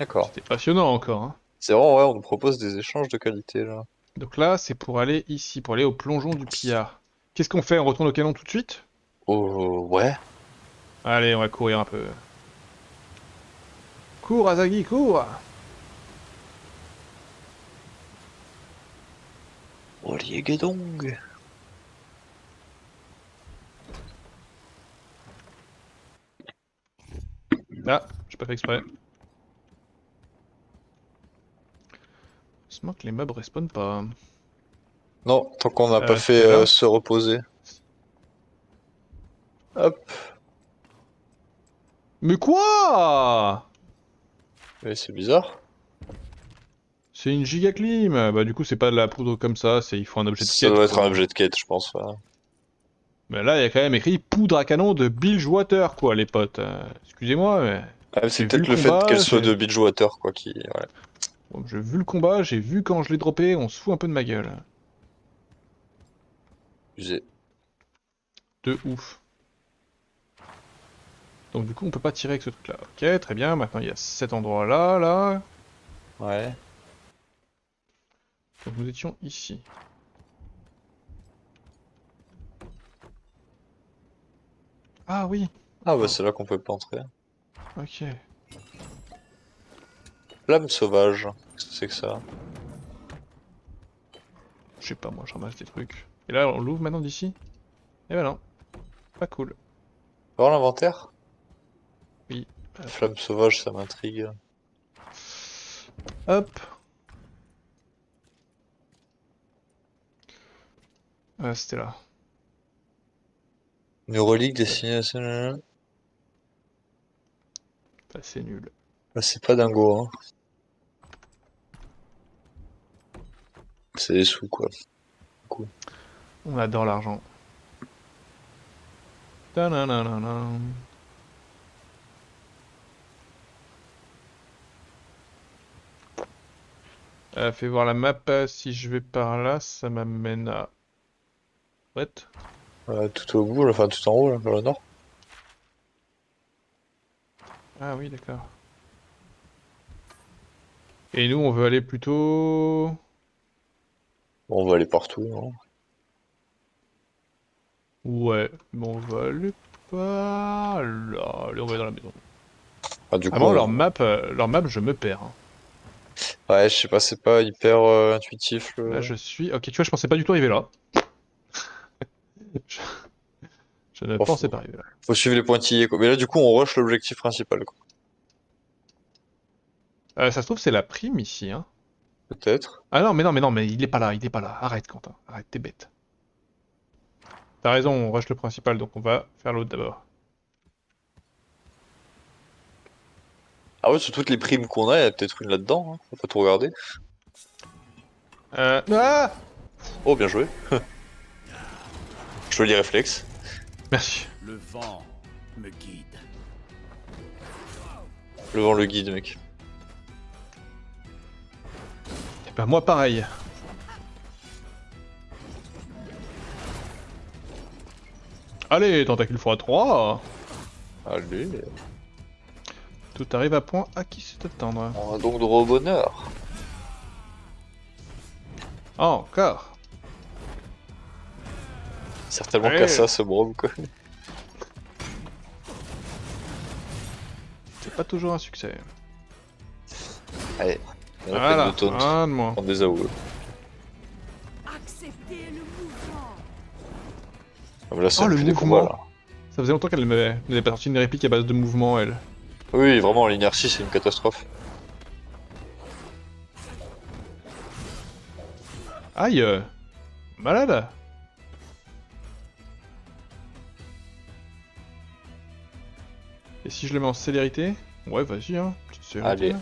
D'accord. C'était passionnant encore. Hein. C'est vraiment, ouais, on nous propose des échanges de qualité, là. Donc là, c'est pour aller ici, pour aller au plongeon du pillard. Qu'est-ce qu'on fait? On retourne au canon tout de suite? Oh, ouais. Allez, on va courir un peu. Cours, Azagi, cours! Oliegedong. Ah, j'ai pas fait exprès. Heureusement que les mobs respawnent pas. Non, tant qu'on n'a pas fait c'est là. se reposer. Hop. Mais quoi? Mais c'est bizarre. C'est une giga clim. Bah du coup c'est pas de la poudre comme ça, c'est il faut un objet de Ça quête. doit être quoi. un objet de quête, je pense. Ouais. Mais là il y a quand même écrit poudre à canon de Bilgewater quoi les potes. Excusez-moi mais Ah, c'est j'ai peut-être vu le fait combat, qu'elle soit j'ai- de Bilgewater, quoi, qui... Ouais. Bon, j'ai vu le combat, j'ai vu quand je l'ai droppé, on se fout un peu de ma gueule. Usé. De ouf. Donc du coup on peut pas tirer avec ce truc là. Ok très bien, maintenant il y a cet endroit là, là. Ouais. Donc nous étions ici. Ah oui, Ah bah c'est là qu'on peut pas entrer. ok. Flamme sauvage. Qu'est-ce que c'est que ça? Je sais pas moi, je ramasse des trucs. Et là on l'ouvre maintenant d'ici? Eh ben non. Pas cool. Voir l'inventaire? Oui. Flamme sauvage, ça m'intrigue. Hop. C'était là. Une relique destinée à ça. Bah, c'est nul. Bah, c'est pas dingo, hein. C'est des sous, quoi. On adore l'argent. Ta-na-na-na-na. Fais voir la map. Si je vais par là, ça m'amène à... What? Tout au bout, là, enfin tout en haut, là, vers le nord. Ah oui, d'accord. Et nous, on veut aller plutôt... Bon, on va aller partout, non? Ouais, bon, on va aller pas là. Allez, on va aller dans la maison. Ah, du coup, Vraiment, leur map, je me perds. Hein. ouais, je sais pas, c'est pas hyper intuitif, Là, le... je suis... Ok, tu vois, je pensais pas du tout arriver là. Je, je ne Bon, pensais pas arriver là. faut suivre les pointillés, quoi. Mais là, du coup, on rush l'objectif principal, quoi. Ça se trouve, c'est la prime ici, hein. Peut-être. Ah non, mais il est pas là, il est pas là. Arrête, Quentin, arrête, t'es bête. T'as raison, on rush le principal, donc on va faire l'autre d'abord. Ah ouais, sur toutes les primes qu'on a, il y a peut-être une là-dedans, hein. Faut pas tout regarder. Ah Oh, bien joué. Joli réflexe. Merci. Le vent me guide. Le vent le guide, mec. Et bah moi pareil. Allez, tentacule x3. Allez. Tout arrive à point à qui sait attendre. On va donc droit au bonheur. Ah, encore. Certainement Ouais. qu'à ça, ce brome, quoi. C'est pas toujours un succès. Allez. On a Voilà, fait de taunt. un de moins. On des AOE. Acceptez le mouvement. Ah, mais là, c'est Oh, le plus des mouvement. combats, là. Ça faisait longtemps qu'elle n'avait pas sorti une réplique à base de mouvement, elle. Oui, vraiment, l'inertie, c'est une catastrophe. Aïe Malade. Et si je le mets en célérité? Ouais, vas-y, hein. Petite célérité. Allez.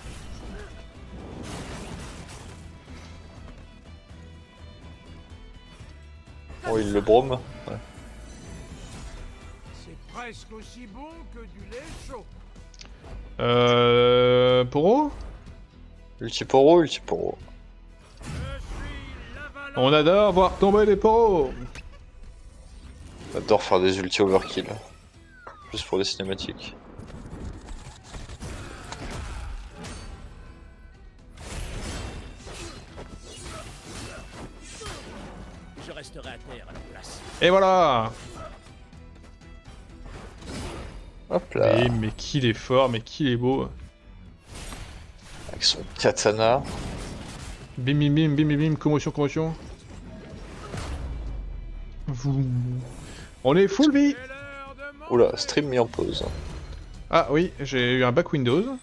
Oh, il le brome. Ouais. C'est presque aussi bon que du lait chaud. Poro? Ultiporo, Ultiporo. Je suis l'avalanche. On adore voir tomber les poros. J'adore faire des ulti overkill. Juste pour les cinématiques. Je resterai à terre à la place. Et voilà. Hop là. Mais qu'il est fort, mais qu'il est beau. Avec son katana. Bim bim bim bim bim bim, commotion, commotion. Vous... On est full vie. C'est l'heure de manger. Oula, stream mis en pause. Ah oui, j'ai eu un back Windows.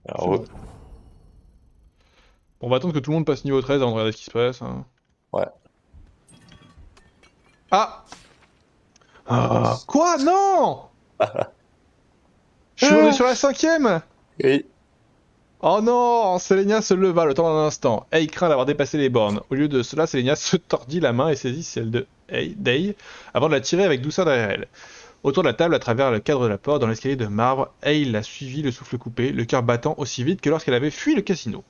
Alors, Bon, on va attendre que tout le monde passe niveau 13 avant de regarder ce qui se passe. Hein. Ouais. Ah, quoi? Non. Je suis revenu sur la 5ème. Et Oh non, Selenia se leva le temps d'un instant. Ei craint d'avoir dépassé les bornes. Au lieu de cela, Selenia se tordit la main et saisit celle de Day avant de la tirer avec douceur derrière elle. Autour de la table, à travers le cadre de la porte, dans l'escalier de marbre, Ei la suivit, le souffle coupé, le cœur battant aussi vite que lorsqu'elle avait fui le casino.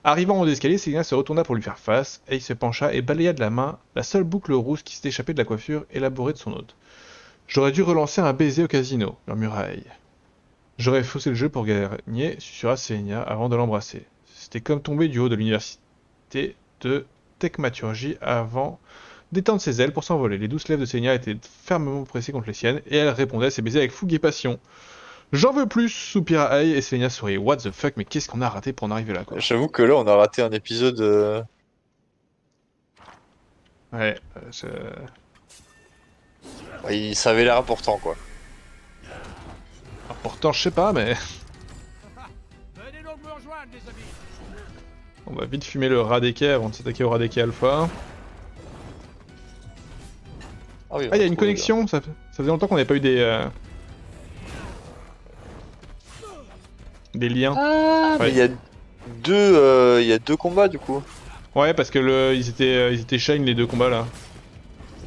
Arrivant au haut de l'escalier, Selenia se retourna pour lui faire face. Ei se pencha et balaya de la main la seule boucle rousse qui s'était échappée de la coiffure élaborée de son hôte. J'aurais dû relancer un baiser au casino, murmura Ei. J'aurais faussé le jeu pour gagner, susurra Selenia avant de l'embrasser. C'était comme tomber du haut de l'université de techmaturgie avant d'étendre ses ailes pour s'envoler. Les douces lèvres de Selenia étaient fermement pressées contre les siennes, et elle répondait à ses baisers avec fougue et passion. J'en veux plus, soupira Ei, et Selenia sourit. What the fuck, mais qu'est-ce qu'on a raté pour en arriver là, quoi. j'avoue que là, on a raté un épisode. Ouais, Ça avait l'air important, quoi. pourtant, je sais pas, mais Venez donc me rejoindre, les amis. on va vite fumer le Radeke avant de s'attaquer au Radeke Alpha. Ah, oui, Ah, il y a une retrouve, connexion, ça faisait longtemps qu'on n'avait pas eu des liens. Ah, mais Ouais. il y a deux combats, du coup. Ouais, parce que ils étaient shine les deux combats là.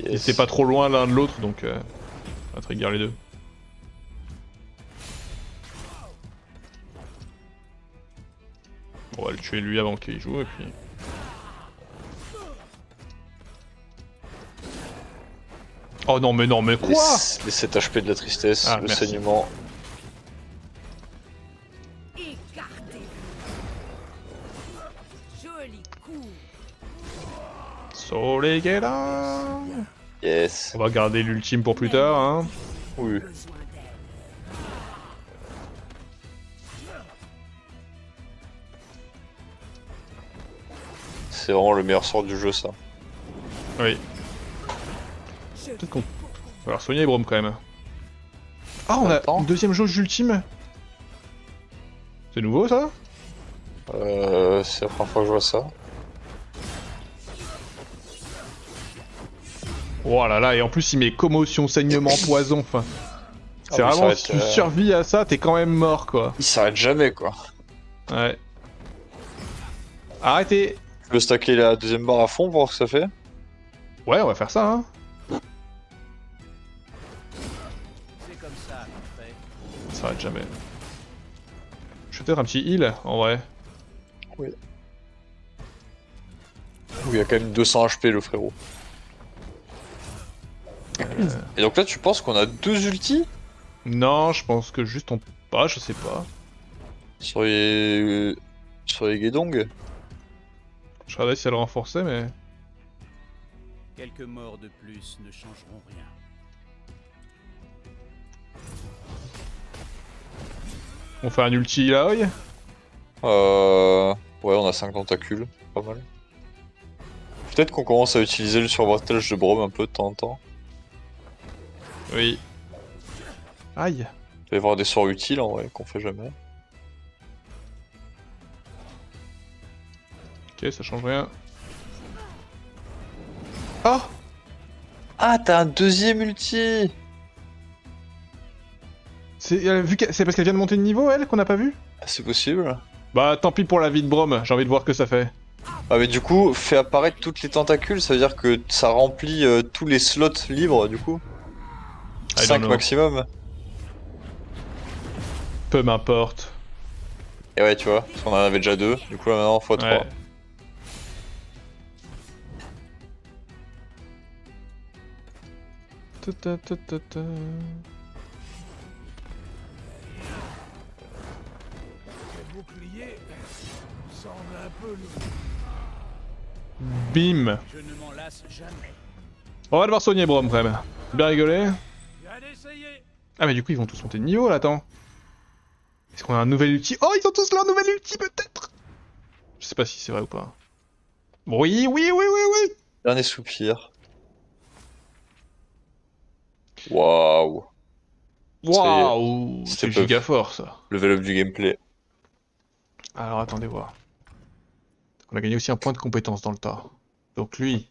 Ils Yes. étaient pas trop loin l'un de l'autre, donc on va trigger les deux. On va le tuer lui avant qu'il joue et puis... Oh non mais quoi? Les 7 HP de la tristesse, Ah, le merci. saignement. Écartez-vous. Joli coup. Solegela. Yes. On va garder l'ultime pour plus tard, hein. Oui. Besoin d'aide. C'est vraiment le meilleur sort du jeu, ça. Oui. Je Peut-être qu'on va falloir soigner Brom quand même. Ah, on a Attends. une deuxième jauge ultime. C'est nouveau ça? C'est la première fois que je vois ça. Oh là là, et en plus il met commotion, saignement, poison, enfin... C'est Ah oui, vraiment, ça si tu va être, survis à ça, t'es quand même mort quoi. Il s'arrête jamais, quoi. Ouais. Arrêtez! Je veux stacker la deuxième barre à fond pour voir ce que ça fait. Ouais, on va faire ça, hein. C'est comme ça qu'on fait. Ça s'arrête jamais. Je fais peut-être un petit heal, en vrai. Ouh, il y a quand même 200 HP, le frérot. Et donc là, tu penses qu'on a deux ultis Non, je pense que juste on... Ah, je sais pas. sur les Guédong? Je regardais si elle renforçait, mais... Quelques morts de plus ne changeront rien. On fait un ulti là, oui. Ouais, on a 5 tentacules, pas mal. Peut-être qu'on commence à utiliser le survoltage de Brom un peu de temps en temps. Oui. Aïe. Il va y avoir des sorts utiles en vrai, qu'on fait jamais. Ok, ça change rien. Oh! Ah, t'as un deuxième ulti! C'est parce qu'elle vient de monter de niveau, elle, qu'on n'a pas vu? Ah, c'est possible? Bah, tant pis pour la vie de Brom, j'ai envie de voir ce que ça fait. Ah, mais du coup, fait apparaître toutes les tentacules, ça veut dire que ça remplit tous les slots libres, du coup? I 5 don't know. maximum? Peu m'importe. Et ouais, tu vois, parce qu'on en avait déjà 2, du coup là maintenant x3. Ouais. Ta ta ta ta ta. Le bouclier semble un peu lourd. Bim! Je ne m'en lasse jamais. On va devoir soigner Brom quand même. Bien rigolé. Bien essayé. Ah mais du coup ils vont tous monter de niveau là, attends. Est-ce qu'on a un nouvel ulti? Oh ils ont tous leur nouvel ulti peut-être. Je sais pas si c'est vrai ou pas. Oui, oui, oui, oui, oui. Dernier soupir. Waouh. Waouh, Step c'est up. giga fort ça. Level up du gameplay. Alors attendez voir. On a gagné aussi un point de compétence dans le tas. Donc lui.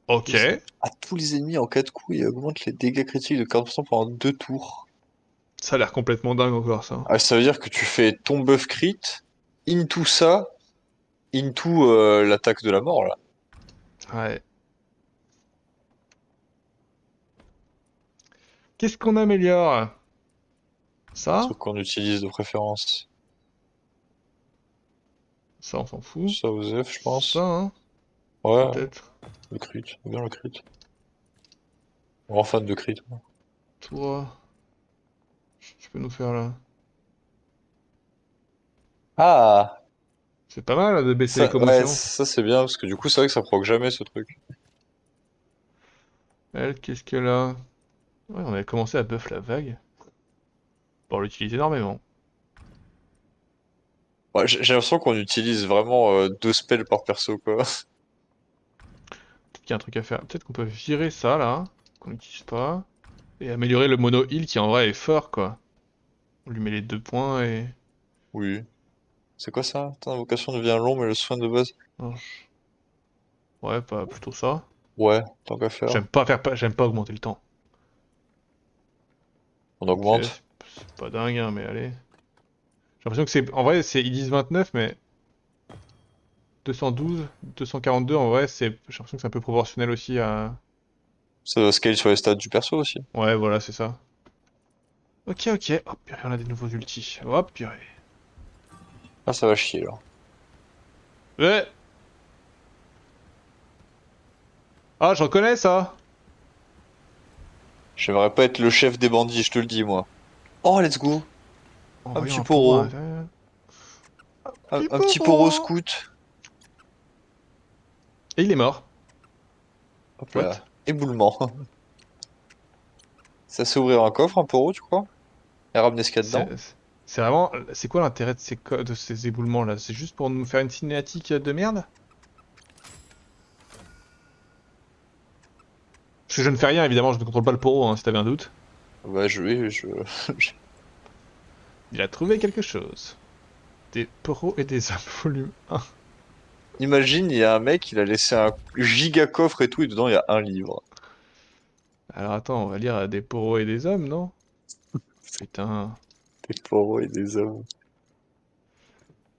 Ok. À tous les ennemis en 4 coups, il augmente les dégâts critiques de 40% pendant 2 tours. Ça a l'air complètement dingue encore ça. Ah, ça veut dire que tu fais ton buff crit, into ça, into l'attaque de la mort là. Ouais. Qu'est-ce qu'on améliore? Ça? Truc qu'on utilise de préférence. Ça on s'en fout. Ça aux F, je pense. Ça hein? Ouais, Peut-être. le crit, bien le crit. Grand fan de crit. Moi. Toi. Tu peux nous faire là. Ah, C'est pas mal là, de baisser les ça, ouais, commotions. ça c'est bien parce que du coup c'est vrai que ça proc jamais ce truc. Elle, qu'est-ce qu'elle a? Ouais, on avait commencé à buff la vague. Bon, on l'utilise énormément. Ouais, j'ai l'impression qu'on utilise vraiment 2 spells par perso quoi. Peut-être qu'il y a un truc à faire. Peut-être qu'on peut virer ça là, qu'on n'utilise pas. Et améliorer le mono heal qui en vrai est fort quoi. On lui met les 2 points et. Oui. C'est quoi ça? Ton invocation devient long mais le soin de base. Non, ouais, pas plutôt ça. Ouais, tant qu'à faire. J'aime pas augmenter le temps. On Ok, augmente. c'est pas dingue hein, mais allez. J'ai l'impression que c'est. En vrai, ils disent 29, mais. 212, 242 en vrai, j'ai l'impression que c'est un peu proportionnel aussi à. Ça doit scale sur les stats du perso aussi. Ouais, voilà, c'est ça. Ok, ok. Hop, purée, on a des nouveaux ultis. Hop, purée. Ah ça va chier là. Ouais. Ah, je reconnais ça. J'aimerais pas être le chef des bandits, je te le dis moi. Oh let's go! Envoyons petit un poro. à l'intérieur. Un petit poro scout. Et il est mort. Hop What? là. Éboulement. Ça sait ouvrir un coffre, un poro, tu crois? Et ramener ce qu'il y a dedans? C'est vraiment. C'est quoi l'intérêt de de ces éboulements là? C'est juste pour nous faire une cinématique de merde? Parce que je ne fais rien, évidemment, je ne contrôle pas le poro, hein, si t'avais un doute. Bah je... Il a trouvé quelque chose. Des poros et des hommes, volume 1. Imagine, il y a un mec, il a laissé un giga coffre et tout, et dedans il y a un livre. Alors attends, on va lire des poros et des hommes, non? Putain. Des poros et des hommes.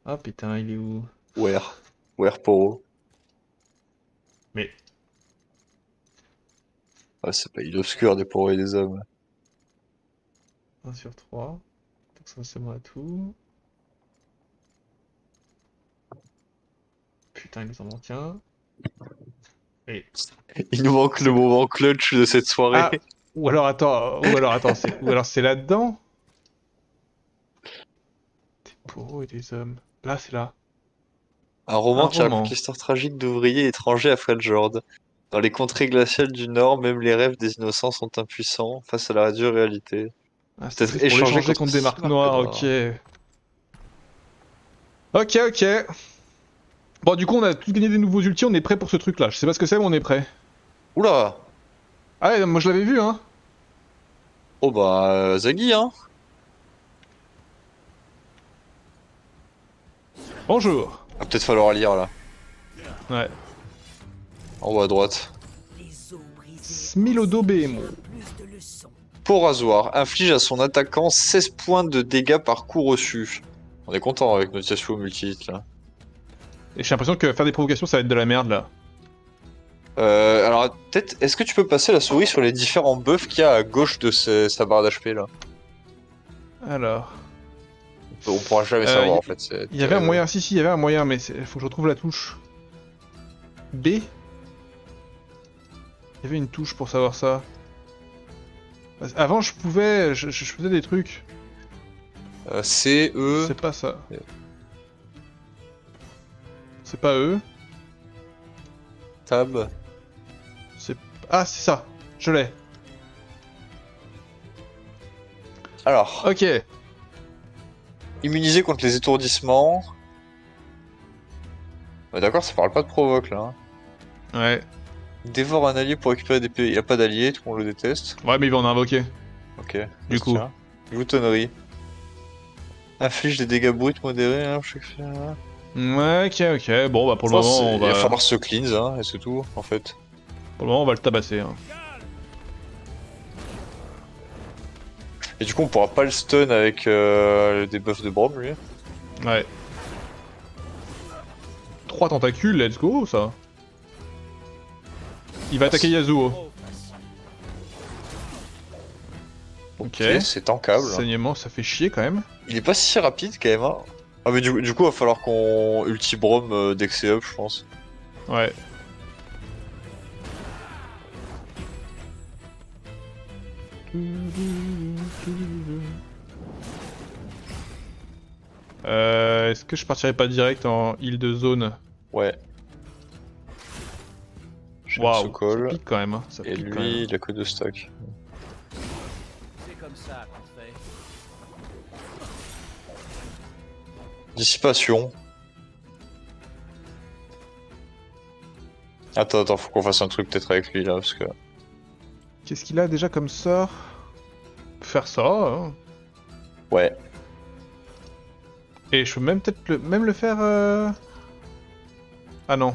Ah putain, il est où? Where? Where poro? Mais. Ah, c'est pas il obscur des poros et des hommes. 1 sur 3. Donc ça c'est moi tout. Putain, il nous en manque un. Et... Il nous manque le moment clutch de cette soirée. Ah! Ou alors attends, c'est là-dedans? Des poros et des hommes. Là, c'est là. Un roman Un qui raconte roman. l'histoire tragique d'ouvriers étrangers à Freljord. Dans les contrées glaciales du Nord, même les rêves des innocents sont impuissants face à la dure réalité. Ah, c'est Peut-être juste pour échanger l'échanger contre des 6 marques noires, ok. Ok, ok. Bon, du coup, on a tous gagné des nouveaux ultis, on est prêt pour ce truc-là. Je sais pas ce que c'est, mais on est prêt. Oula! Ah ouais, moi je l'avais vu, hein. Oh bah, Zaggy, hein? Bonjour. Va peut-être falloir lire là. Ouais. En haut à droite. Smilodo BMO. Plus de leçons. Pour rasoir, inflige à son attaquant 16 points de dégâts par coup reçu. On est content avec notre Yasuo multi-hit là. Et j'ai l'impression que faire des provocations, ça va être de la merde là. Alors peut-être, est-ce que tu peux passer la souris sur les différents buffs qu'il y a à gauche de sa barre d'HP là? Alors. On pourra jamais savoir en fait. Il y avait un moyen, si, il y avait un moyen, mais faut que je retrouve la touche. B. Il y avait une touche pour savoir ça. Avant, je pouvais, je faisais des trucs. C, E. C'est pas ça. C'est pas eux. Tab. Ah, c'est ça. Je l'ai. Alors, Ok. immunisé contre les étourdissements. D'accord, ça parle pas de provoque là. Hein. Ouais. Dévore un allié pour récupérer des PV. Il a pas d'allié, tout le monde le déteste. Ouais, mais il va en invoquer. Ok. Du coup. Gloutonnerie. Inflige des dégâts bruts modérés, hein, je sais que... Ouais, ok. Bon, bah pour le moment, on Il va va... falloir se cleanse, hein, et c'est tout, en fait. Pour le moment, on va le tabasser. Hein. Et du coup, on pourra pas le stun avec des buffs de Brom, lui. Ouais. 3 tentacules, let's go, ça. Il va attaquer Yasuo. Ok. C'est tankable. Saignement, ça fait chier quand même. Il est pas si rapide, quand même, hein. Ah, mais du coup, il va falloir qu'on ulti Brom dès que c'est up, je pense. Ouais. Est-ce que je partirais pas direct en heal de zone? Ouais. Waouh, ça Sokol. pique quand même. Hein. Ça Et pique quand lui, même. il a que 2 stocks. C'est comme ça qu'on fait. Dissipation. Attends, faut qu'on fasse un truc peut-être avec lui là, parce que... Qu'est-ce qu'il a déjà comme sort? Faire ça, hein. Ouais. Et je peux même peut-être même le faire... Ah non.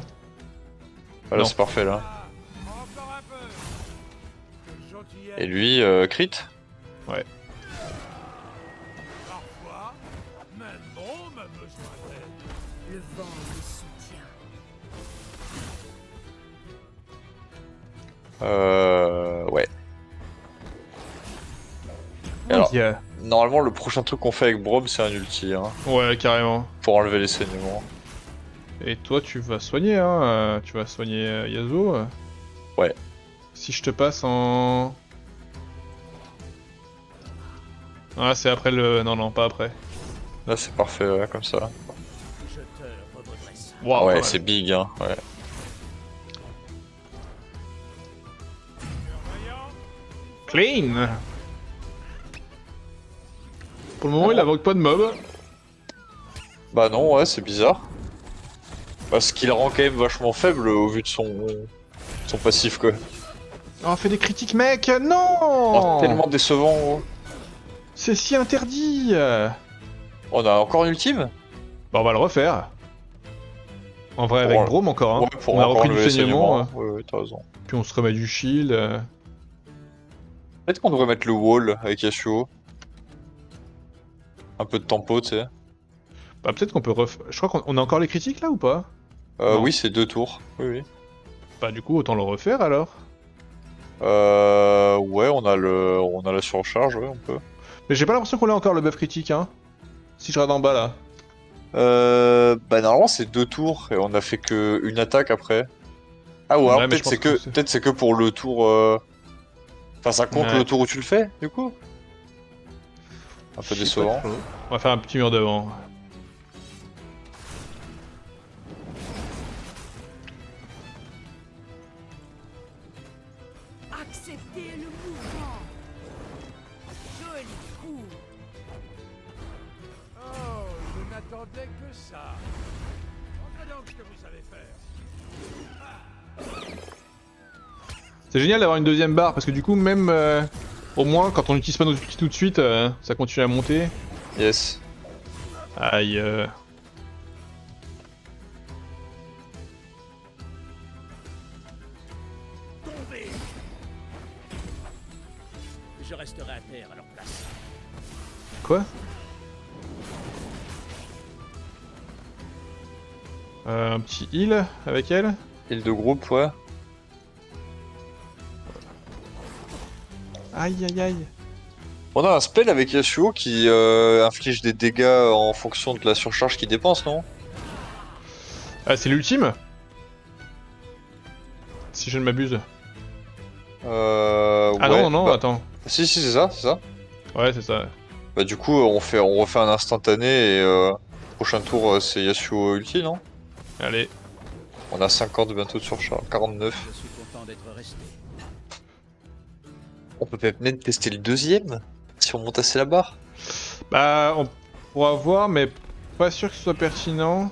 Bah là Non. c'est parfait là. Encore un peu. Quelle gentillesse. Et lui, crit. Ouais. Parfois, même Brome a besoin d'aide. Le vent me soutient. Ouais. Et alors, Yeah. normalement le prochain truc qu'on fait avec Brom c'est un ulti, hein, Ouais, carrément. pour enlever les saignements. Et toi, tu vas soigner, hein. Tu vas soigner Yasuo. Ouais. Si je te passe en... Ah, c'est après le... Non, pas après. Là c'est parfait, ouais, comme ça. Je te redresse. Waouh, Ouais, pas mal. c'est big, hein, ouais. Clean. Pour le moment, il invoque pas de mob. Bah non, ouais, c'est bizarre. Parce qu'il rend quand même vachement faible au vu de son passif, quoi. Oh, fais des critiques, mec. Non. Oh, tellement décevant, gros. C'est si interdit. On a encore une ultime. Bah, on va le refaire. En vrai, Pour avec en- Brome encore, hein. Ouais, pour On a encore repris enlever du les saignement, saignements. Ouais, t'as raison. puis on se remet du shield. Peut-être qu'on devrait mettre le wall avec Yasuo. Un peu de tempo, tu sais. Bah, peut-être qu'on peut Je crois qu'on a encore les critiques là ou pas? Non. Oui, c'est 2 tours. Oui, oui. Bah, du coup, autant le refaire alors. Ouais, on a la surcharge, ouais, on peut. Mais j'ai pas l'impression qu'on ait encore le buff critique, hein. Si je regarde en bas là. Bah normalement c'est 2 tours et on a fait que une attaque après. Ah ou Ouais, alors mais peut-être je c'est pense que que peut-être c'est que pour le tour. Enfin ça compte Ouais. le tour où tu le fais du coup. Un peu Je sais décevant. pas trop. On va faire un petit mur devant. Acceptez le mouvement. Joli coup. Oh, je n'attendais que ça. Montrez donc ce que vous savez faire. C'est génial d'avoir une deuxième barre parce que du coup, même au moins quand on n'utilise pas nos outils tout de suite, ça continue à monter. Yes. Aïe. Tombez. Je resterai à terre à leur place. Quoi? Un petit heal avec elle? Heal de groupe, ouais. Aïe aïe aïe. On a un spell avec Yasuo qui inflige des dégâts en fonction de la surcharge qu'il dépense, non? Ah, c'est l'ultime? Si je ne m'abuse. Ah Ouais, non, non, bah, attends. Si, c'est ça, c'est ça. Ouais, c'est ça. Bah du coup, on refait un instantané et prochain tour, c'est Yasuo ulti, non? Allez. On a 50 bientôt de surcharge, 49. Je suis content d'être resté. On peut peut-être tester le deuxième si on monte assez la barre. Bah, on pourra voir, mais pas sûr que ce soit pertinent.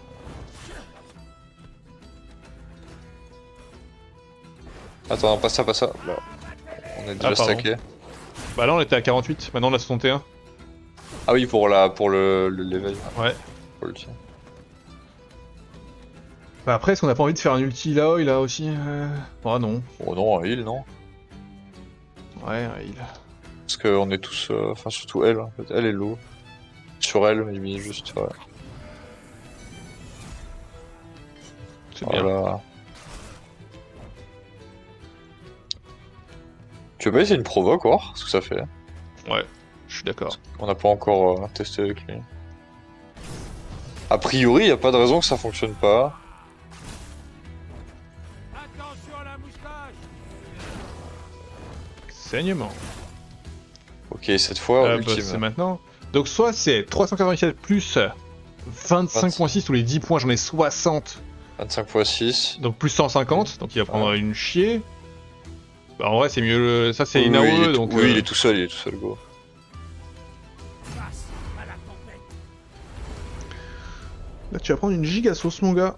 Attends, pas ça, pas ça. Là, on est déjà pardon. stacké. Bah là, on était à 48, maintenant on a 61. Ah oui, pour le level. Ouais. Pour l'ulti. Bah après, est-ce qu'on a pas envie de faire un ulti là aussi Ah non. Oh non, un heal, non? Ouais, un heal. Parce qu'on est tous, enfin surtout elle, en fait. Elle est low. Sur elle, j'ai mis juste, ouais. C'est bien. Voilà. Tu veux pas essayer une provoque, voir ce que ça fait? Ouais, je suis d'accord. On n'a pas encore testé avec lui. A priori, y a pas de raison que ça fonctionne pas. Attention à la moustache. Saignement. Ok, cette fois, Bah, ultime. c'est maintenant. Donc soit c'est 387 plus 25.6 tous les 10 points, j'en ai 60. 25 x 6. Donc plus 150, donc il va prendre une chier. Bah en vrai c'est mieux, ça c'est une Oui, AOE donc... oui, il est tout seul, go. Face à la tempête. Là tu vas prendre une giga sauce mon gars.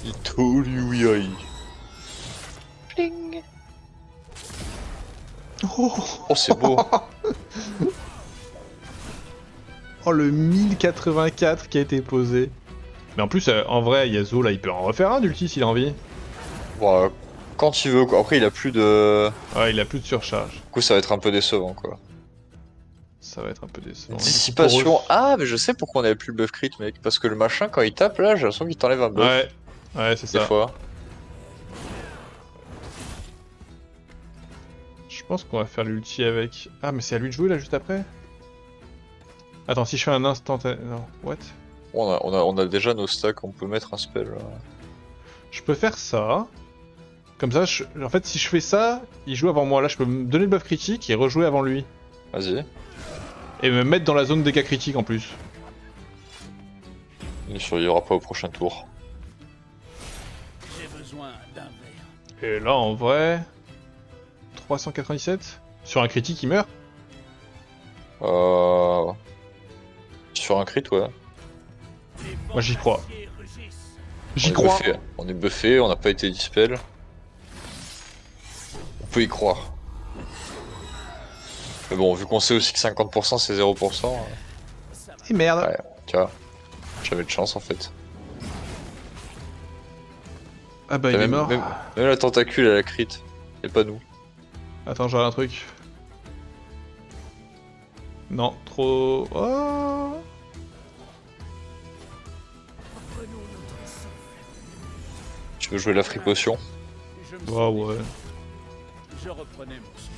Itoriuyai. Oh, Oh, c'est beau. oh le 1084 qui a été posé. Mais en plus en vrai Yasuo là il peut en refaire un d'ulti s'il a envie. Bon, quand il veut, quoi. Après, il a plus de... Ouais il a plus de surcharge. Du coup, ça va être un peu décevant, quoi. Ça va être un peu décevant. Dissipation. Ah, mais je sais pourquoi on avait plus le buff crit, mec. Parce que le machin, quand il tape, là, j'ai l'impression qu'il t'enlève un buff. Ouais, ouais c'est Des ça. fois. Je pense qu'on va faire l'ulti avec... Ah mais c'est à lui de jouer là juste après. Attends si je fais un instant... Non, what? On a déjà nos stacks, on peut mettre un spell. Je peux faire ça. Comme ça, en fait, si je fais ça, il joue avant moi. Là, je peux me donner le buff critique et rejouer avant lui. Vas-y. Et me mettre dans la zone dégâts critiques en plus. Il ne survivra pas au prochain tour. J'ai besoin d'un verre. Et là, en vrai... 397 sur un critique, il meurt. Sur un crit, ouais. Moi, j'y crois. J'y On est crois. buffé. On est buffé, on n'a pas été dispel. On peut y croire. Mais bon, vu qu'on sait aussi que 50% c'est 0%, Et merde. ouais, tu vois, j'avais de chance en fait. Ah bah, il est Même, mort. même la tentacule, elle a crit. Et pas nous. Attends, j'ai un truc. Non, trop... Oh. Prenons notre souffle. Tu veux jouer la free potion? Je me Oh suis ouais. décidé. Je reprenais mon souffle.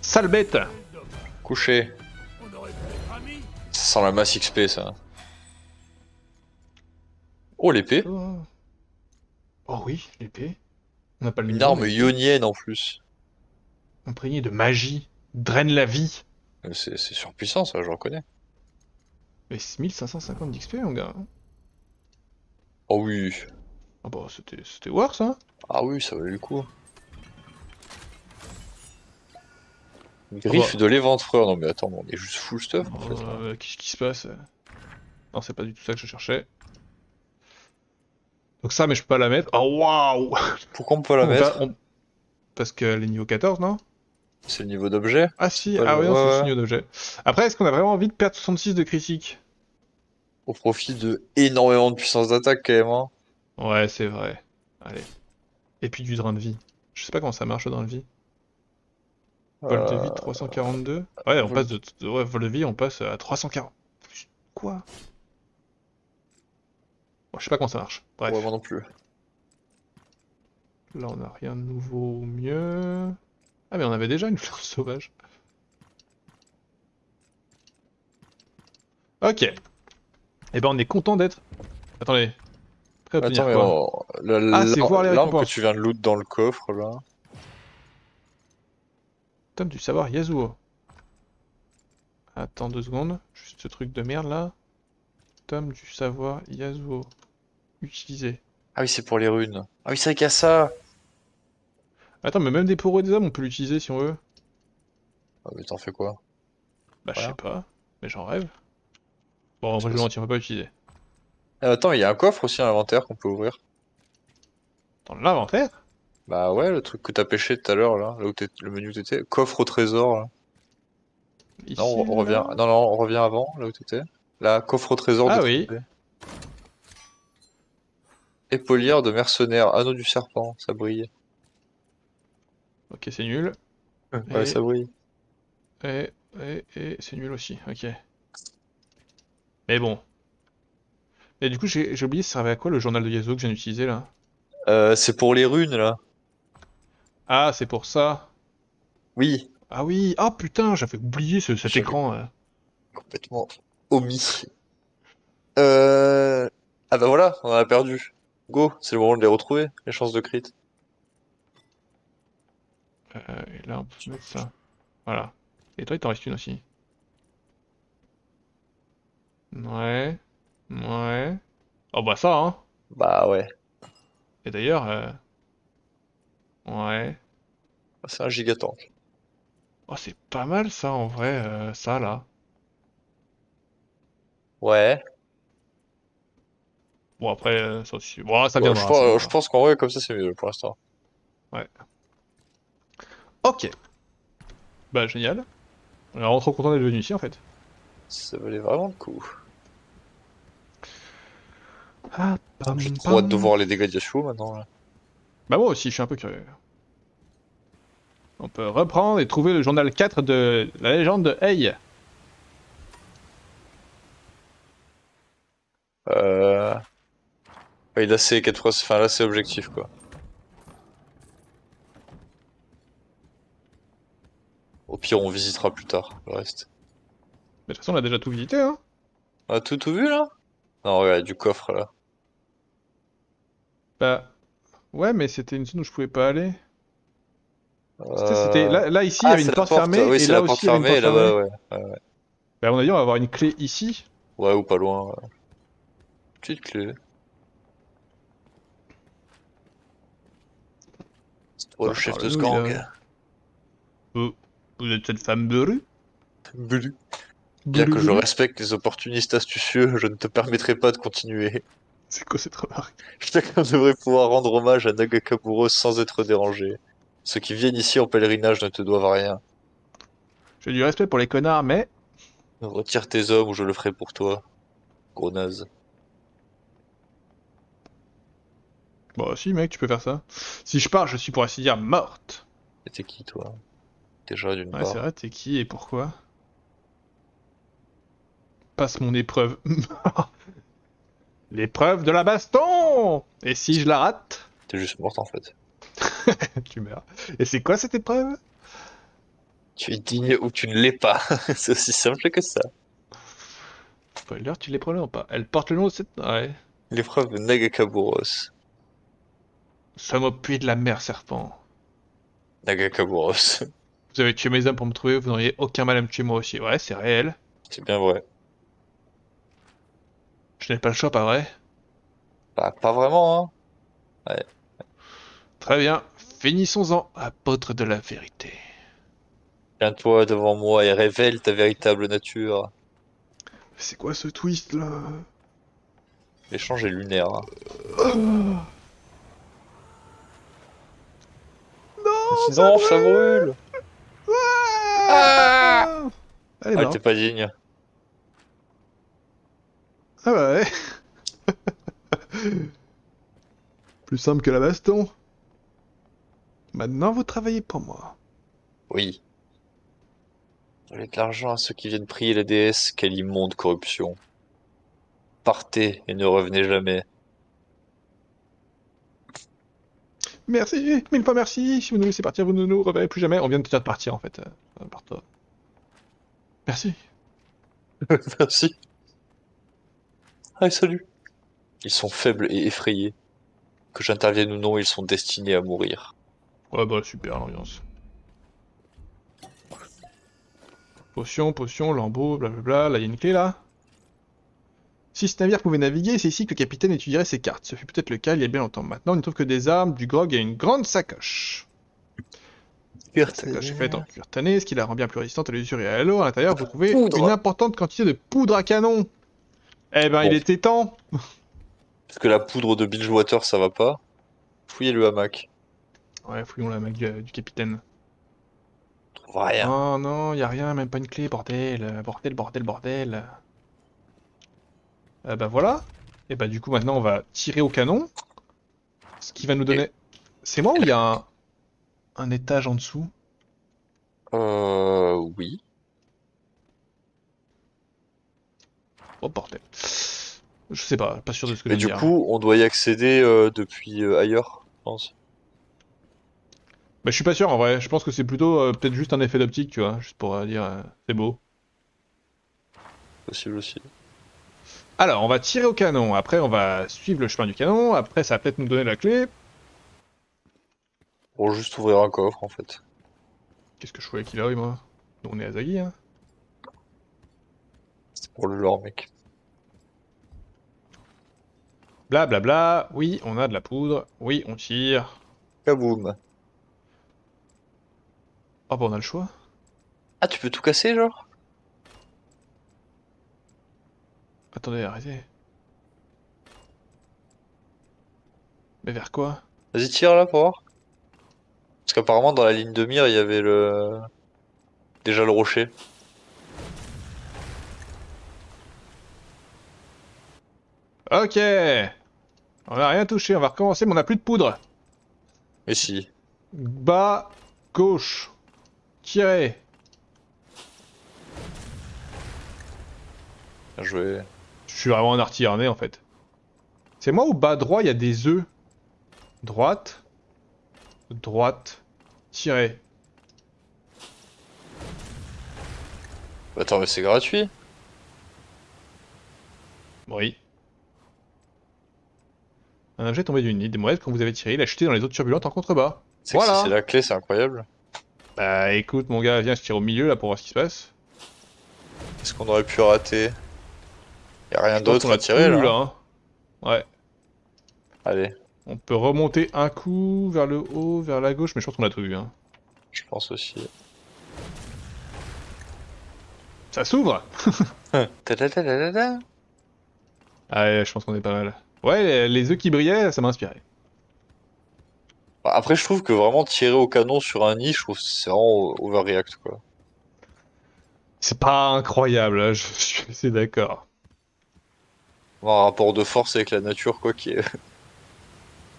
Sale bête. Couché. On aurait pu être amis. Ça sent la masse XP ça. Oh l'épée. Oh oui, l'épée. On n'a pas le Une minimum, arme mais- ionienne en plus. Imprégné de magie. Draine la vie. C'est surpuissant ça, je reconnais. Mais c'est 1550 d'XP, mon gars. Oh oui. Ah bah, c'était worse, hein. Ah oui, ça valait le coup. Griffe de l'éventreur. Non mais attends, on est juste full stuff en fait. Qu'est-ce qui se passe? Non, c'est pas du tout ça que je cherchais. Donc ça, mais je peux pas la mettre. Oh, waouh! Pourquoi on peut la On mettre? va- on- Parce qu'elle est niveau 14, non? C'est le niveau d'objet? Ah si, Ouais, ah oui, non, ouais, c'est ouais. juste niveau d'objet. Après, est-ce qu'on a vraiment envie de perdre 66 de critique? Au profit de énormément de puissance d'attaque quand même, hein. Ouais, c'est vrai. Allez. Et puis du drain de vie. Je sais pas comment ça marche le drain de vie. Vol de vie 342. Ouais, on vol- passe ouais, vol de vie, on passe à 340. Quoi? Bon, je sais pas comment ça marche. Bref. Ouais, moi non plus. Là, on a rien de nouveau ou mieux. Ah, mais on avait déjà une fleur sauvage. Ok. Eh ben, on est content d'être. Attendez. Prêt à Attends, obtenir mais quoi? Ah, c'est voir les l'arme que récompenses. tu viens de loot dans le coffre, là. Tome du savoir Yasuo. Attends 2 secondes. Juste ce truc de merde là. Tome du savoir Yasuo. Utilisé. Ah oui, c'est pour les runes. Ah oui, c'est vrai qu'il y a ça. Attends, mais même des poros des âmes, on peut l'utiliser si on veut. Ah, mais t'en fais quoi? Bah, je sais Rien. pas. Mais j'en rêve. Bon, en C'est vrai, je pas vais ça. mentir, on peut pas l'utiliser. Ah, attends, il y a un coffre aussi à l'inventaire qu'on peut ouvrir. Dans l'inventaire? Bah ouais, le truc que t'as pêché tout à l'heure, là où le menu où t'étais. Coffre au trésor, là. Non, Ici, on revient. là? Non, non, on revient avant, là où t'étais. Là, coffre au trésor de Ah oui. trouver. Épaulière de mercenaire, anneau du serpent, ça brille. Ok, c'est nul. Ouais, Et, ça brille. et c'est nul aussi. Ok. Mais bon. Et du coup, j'ai oublié, ça servait à quoi le journal de Yasuo que je viens d'utiliser là? C'est pour les runes, là. Ah, c'est pour ça. Oui, Ah oui. Ah putain, j'avais oublié cet j'avais écran. complètement omis. Euh... Ah bah voilà, on en a perdu. Go, c'est le moment de les retrouver, les chances de crit. Et là, on peut mettre ça. Voilà. Et toi, il t'en reste une aussi. Ouais. Ouais. Oh bah ça, hein. Bah ouais, Et d'ailleurs, ouais. c'est un gigatank. Oh, c'est pas mal ça en vrai, ça là. Ouais, Bon après, ça aussi. Bon, ça bah, viendra, ça je viendra. pense qu'en vrai, comme ça, c'est mieux pour l'instant. Ouais. Ok. Bah génial. On est vraiment trop content d'être venu ici en fait. Ça valait vraiment le coup. Ah, J'ai pam trop hâte de pam. voir les dégâts d'Yasuo maintenant, là. Bah moi aussi, je suis un peu curieux. On peut reprendre et trouver le journal 4 de la légende de Hey. Euh... Ouais, là, c'est 4 fois... Enfin, là, c'est objectif, quoi. Au pire, on visitera plus tard, le reste. Mais de toute façon, on a déjà tout visité, hein. On a tout vu, là? Non, regarde, du coffre, là. Bah, ouais, mais c'était une zone où je pouvais pas aller. C'était Euh... là, ici, il y Ah, avait c'est une la porte porte. fermée, Oui, et c'est là la aussi, porte il y avait une fermée, porte et là-bas, fermée. ouais. Ouais, Bah, à mon avis, on va avoir une clé ici. ouais, ou pas loin. Ouais. Petite clé. C'est toi le Enfin, chef de ce parle-nous, il a... gang. Vous êtes cette femme de rue? Bulu. Bien Boulou que je boulou. respecte les opportunistes astucieux, je ne te permettrai pas de continuer. C'est quoi cette remarque? Chacun devrait pouvoir rendre hommage à Nagakaburo sans être dérangé. Ceux qui viennent ici en pèlerinage ne te doivent rien. J'ai du respect pour les connards, mais... Retire tes hommes ou je le ferai pour toi. Gros naze. Bon, si, mec, tu peux faire ça. Si je pars, je suis pour ainsi dire morte. Et t'es qui, toi? Déjà, d'une Ouais, c'est part. vrai, t'es qui et pourquoi? Passe mon épreuve. L'épreuve de la baston! Et si je la rate? T'es juste morte, en fait. Tu meurs. Et c'est quoi cette épreuve? Tu es digne ou tu ne l'es pas. C'est aussi simple que ça. Spoiler, tu l'es probablement pas. Elle porte le nom de cette... Ouais. L'épreuve de Nagakaburos. Somme puits de la mer serpent. Nagakaburos. Vous avez tué mes hommes pour me trouver, vous n'auriez aucun mal à me tuer moi aussi. Ouais, c'est réel. C'est bien vrai. Je n'ai pas le choix, pas vrai? Bah, pas vraiment, hein. Très bien. Finissons-en, apôtre de la vérité. Tiens-toi devant moi et révèle ta véritable nature. C'est quoi ce twist là? L'échange est lunaire, hein. Non, Non, ça brûle! Ah Elle est Ah, t'es morte. pas digne. Ah bah ouais. Plus simple que la baston. Maintenant, vous travaillez pour moi. Oui. Donnez de l'argent à ceux qui viennent prier les déesses. Quelle immonde corruption. Partez et ne revenez jamais. Merci, mille fois merci. Si vous nous laissez partir, vous ne nous reverrez plus jamais. On vient de te dire de partir, en fait. Par-toi. Merci. Merci. Allez, salut. Ils sont faibles et effrayés. Que j'intervienne ou non, ils sont destinés à mourir. Ouais, bah, super, l'ambiance. Potion, lambeau, blablabla. Là, il y a une clé, là. Si ce navire pouvait naviguer, c'est ici que le capitaine étudierait ses cartes. Ce fut peut-être le cas il y a bien longtemps. Maintenant, on ne trouve que des armes, du grog et une grande sacoche. La sacoche est faite en cuir tanné, ce qui la rend bien plus résistante à l'usure et à l'eau. À l'intérieur, vous trouvez Poudre. une importante quantité de poudre à canon. Eh ben, il Bon. était temps. Parce que la poudre de Bilgewater, ça va pas. Fouillez le hamac. Ouais, fouillons la mague du capitaine. On trouve rien. Oh non, y a rien, même pas une clé, bordel. Bordel. Bah voilà. Et bah du coup, maintenant, on va tirer au canon. Ce qui va nous donner... C'est moi ou il y a un étage en dessous? Oui. Oh bordel. Je sais pas sûr de ce que je Mais veux du dire. coup, on doit y accéder depuis ailleurs, je pense. Bah je suis pas sûr en vrai, je pense que c'est plutôt peut-être juste un effet d'optique, tu vois, juste pour dire c'est beau. Possible aussi. Alors, on va tirer au canon, après on va suivre le chemin du canon, après ça va peut-être nous donner la clé. Pour juste ouvrir un coffre, en fait. Qu'est-ce que je fais qu'il a, oui, moi? Nous, on est à Zaghi, hein. C'est pour le lore, mec. Blablabla, oui, on a de la poudre, oui, on tire. Kaboum. Oh bah on a le choix. Ah, tu peux tout casser, genre? Attendez, arrêtez. Mais vers quoi? Vas-y, tire là pour voir. Parce qu'apparemment, dans la ligne de mire, il y avait le... déjà le rocher. Ok. On a rien touché, on va recommencer, mais on a plus de poudre. Mais si. Bas, gauche. Tirez. Bien joué. Je suis vraiment un artisanné en fait. C'est moi ou bas droit, il y a des œufs. Droite. Droite. Tirez. Attends, mais c'est gratuit. Oui. Un objet tombé d'une nid, des monettes quand vous avez tiré, il a chuté dans les eaux turbulentes en contrebas. C'est que si Voilà. c'est la clé, c'est incroyable. Bah écoute mon gars, viens, je tire au milieu là pour voir ce qui se passe. Qu'est-ce qu'on aurait pu rater? Y a rien Je pense d'autre qu'on a à tirer tout, là. hein. Ouais. Allez, On peut remonter un coup vers le haut, vers la gauche, mais je pense qu'on a tout vu. Hein. je pense aussi. Ça s'ouvre. Ta-da-da-da-da-da. Ah ouais, je pense qu'on est pas mal. Ouais, les œufs qui brillaient, ça m'a inspiré. Après, je trouve que vraiment tirer au canon sur un nid, je trouve que c'est vraiment overreact quoi. C'est pas incroyable, hein, je suis assez d'accord. Un rapport de force avec la nature quoi qui est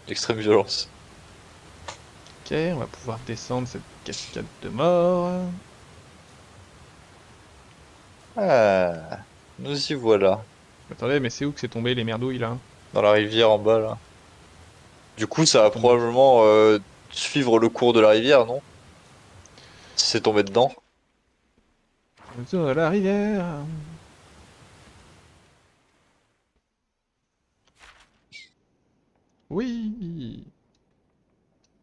extrême violence. Ok, on va pouvoir descendre cette cascade de mort. Ah, nous y voilà. Attendez, mais c'est où que c'est tombé les merdouilles là? Dans la rivière en bas là. Du coup, ça va probablement suivre le cours de la rivière, non? Si c'est tombé dedans. Sur la rivière. Oui.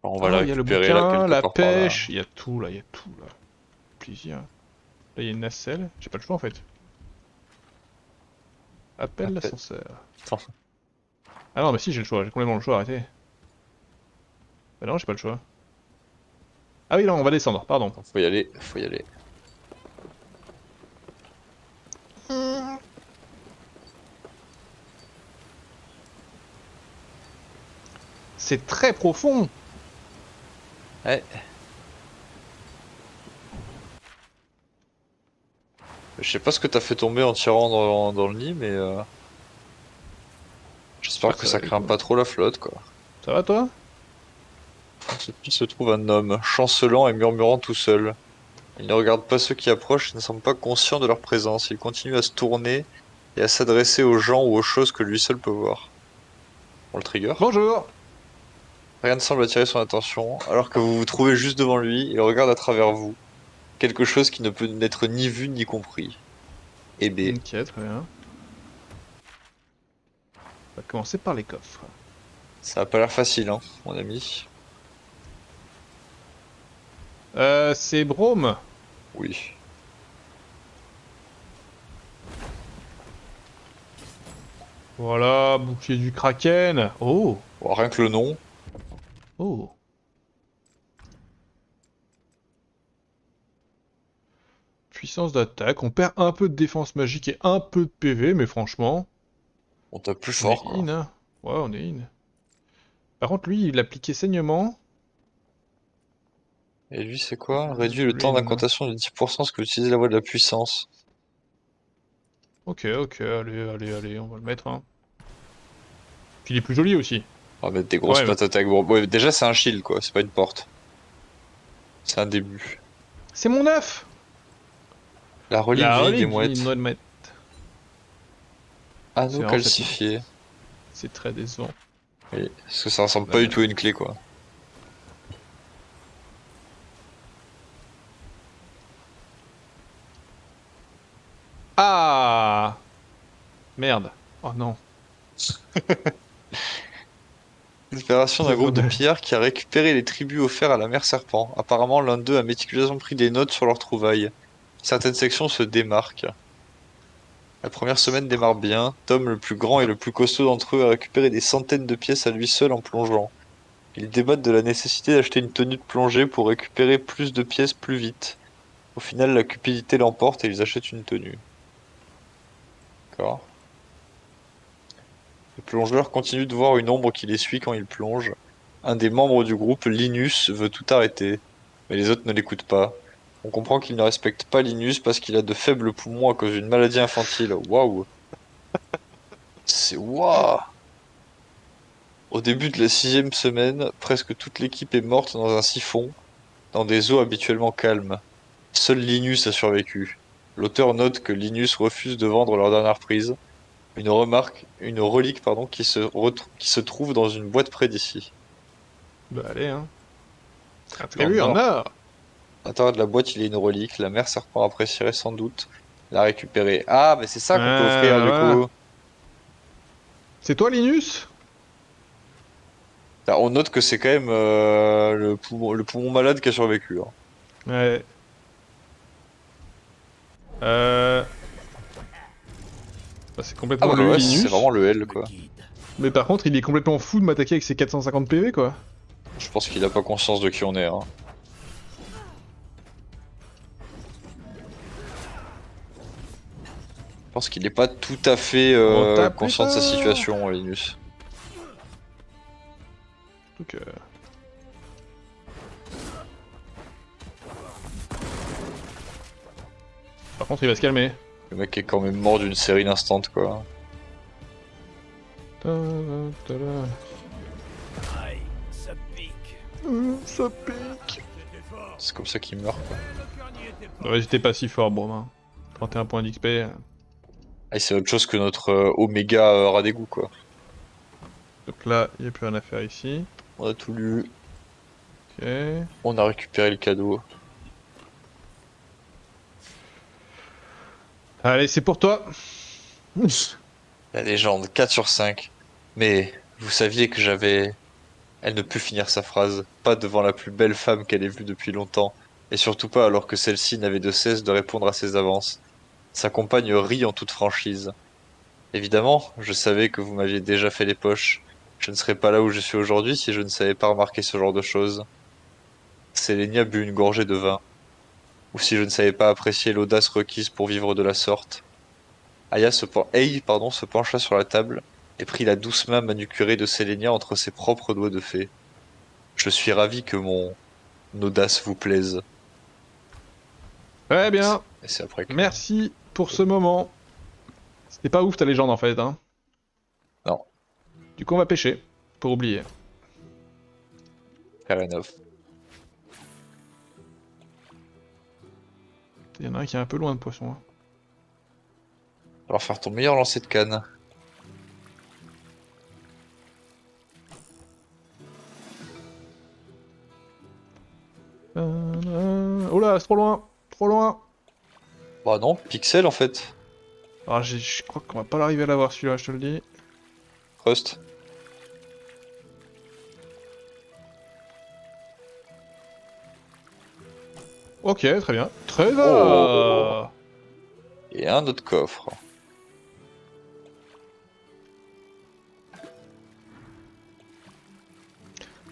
Alors, on va Oh, la il y a le récupérer là bouquin, quelque la part par là. pêche, il y a tout là, il y a tout là. Plaisir. Là, il y a une nacelle. J'ai pas le choix en fait. Appelle l'ascenseur. Attends. Ah non, mais si, j'ai le choix, j'ai complètement le choix, arrêtez. Bah non, j'ai pas le choix. Ah oui, non, on va descendre, pardon. Faut y aller, faut y aller. C'est très profond. Ouais. Je sais pas ce que t'as fait tomber en tirant dans le nid, mais j'espère que ça craint pas trop la flotte, quoi. Ça va toi? Dans cette piste se trouve un homme, chancelant et murmurant tout seul. Il ne regarde pas ceux qui approchent et ne semble pas conscient de leur présence. Il continue à se tourner et à s'adresser aux gens ou aux choses que lui seul peut voir. On le trigger. Bonjour. Rien ne semble attirer son attention, alors que vous vous trouvez juste devant lui, il regarde à travers vous. Quelque chose qui ne peut n'être ni vu ni compris. Eh B. Ok, très bien. On va commencer par les coffres. Ça a pas l'air facile, hein, mon ami. C'est Brome. Oui. Voilà, bouclier du Kraken. Oh, Bon, rien que le nom. oh. Puissance d'attaque. On perd un peu de défense magique et un peu de PV, mais franchement, On tape plus on est fort, quoi. in. Hein. Ouais, on est in. Par contre, lui, il appliquait saignement. Et lui, c'est quoi? Réduit le temps Ruine. d'incantation de 10% ce que utilise la voie de la puissance. Ok, ok, allez, on va le mettre. Hein. Puis il est plus joli aussi. On va mettre des grosses Ouais, patates avec. Bon, ouais, déjà, c'est un shield, quoi. C'est pas une porte. C'est un début. C'est mon œuf. La relique La vieille des relique mouettes. noix de mouette. Anneau C'est vraiment calcifié. C'est très décevant. Oui, parce que ça ressemble pas du tout à une clé, quoi. Ah merde. Oh non. Libération d'un C'est groupe de dommage. pillards qui a récupéré les tributs offerts à la mère serpent. Apparemment, l'un d'eux a méticuleusement pris des notes sur leurs trouvailles. Certaines sections se démarquent. La première semaine démarre bien. Tom, le plus grand et le plus costaud d'entre eux, a récupéré des centaines de pièces à lui seul en plongeant. Ils débattent de la nécessité d'acheter une tenue de plongée pour récupérer plus de pièces plus vite. Au final, la cupidité l'emporte et ils achètent une tenue. D'accord. Le plongeur continue de voir une ombre qui les suit quand il plonge. Un des membres du groupe, Linus, veut tout arrêter, mais les autres ne l'écoutent pas. On comprend qu'il ne respecte pas Linus parce qu'il a de faibles poumons à cause d'une maladie infantile. Waouh! C'est waouh! Au début de la 6e semaine, presque toute l'équipe est morte dans un siphon, dans des eaux habituellement calmes. Seul Linus a survécu. L'auteur note que Linus refuse de vendre leur dernière prise. Une relique, pardon, qui se trouve dans une boîte près d'ici. Bah allez, hein. Dans le Attribut en nord. or. À l'intérieur de la boîte, il y a une relique. La mère serpent apprécierait sans doute la récupérer. Ah, mais c'est ça qu'on peut offrir du Voilà. coup. C'est toi, Linus? On note que c'est quand même le poumon malade qui a survécu, hein. Ouais. Euh... Bah, c'est Ah complètement bah le ouais, c'est Linus. vraiment le L Le quoi. guide. Mais par contre, il est complètement fou de m'attaquer avec ses 450 PV, quoi. Je pense qu'il a pas conscience de qui on est, hein. Je pense qu'il est pas tout à fait On tape plus conscient de sa fort. situation, Linus. Donc, par contre, il va se calmer. Le mec est quand même mort d'une série d'instants quoi. Aïe, ça pique. Ça pique. C'était fort. C'est comme ça qu'il meurt quoi. Le cœur n'y était pas. Ouais, j'étais pas si fort, bon, hein. 31 points d'XP. Ah, c'est autre chose que notre Oméga rat d'égout quoi. Donc là, il n'y a plus rien à faire ici. On a tout lu, Ok. on a récupéré le cadeau. Allez, c'est pour toi. La légende, 4 sur 5. Mais vous saviez que j'avais... Elle ne put finir sa phrase, pas devant la plus belle femme qu'elle ait vue depuis longtemps, et surtout pas alors que celle-ci n'avait de cesse de répondre à ses avances. Sa compagne rit en toute franchise. Évidemment, je savais que vous m'aviez déjà fait les poches. Je ne serais pas là où je suis aujourd'hui si je ne savais pas remarquer ce genre de choses. Sélénia but une gorgée de vin. Ou si je ne savais pas apprécier l'audace requise pour vivre de la sorte. Ei, se pencha sur la table et prit la douce main manucurée de Sélénia entre ses propres doigts de fée. Je suis ravi que mon audace vous plaise. Très bien. Et c'est après que... Merci pour ce moment. C'était pas ouf ta légende en fait, hein. Non. Du coup, on va pêcher. Pour oublier. Fair enough. Il y en a un qui est un peu loin de poisson. Hein. Alors faire ton meilleur lancer de canne. Oh là, c'est trop loin. Trop loin. Bah non, pixel en fait. Alors je crois qu'on va pas l'arriver à l'avoir celui-là, je te le dis. Rust. Ok, très bien. Trésor. Oh. Et un autre coffre.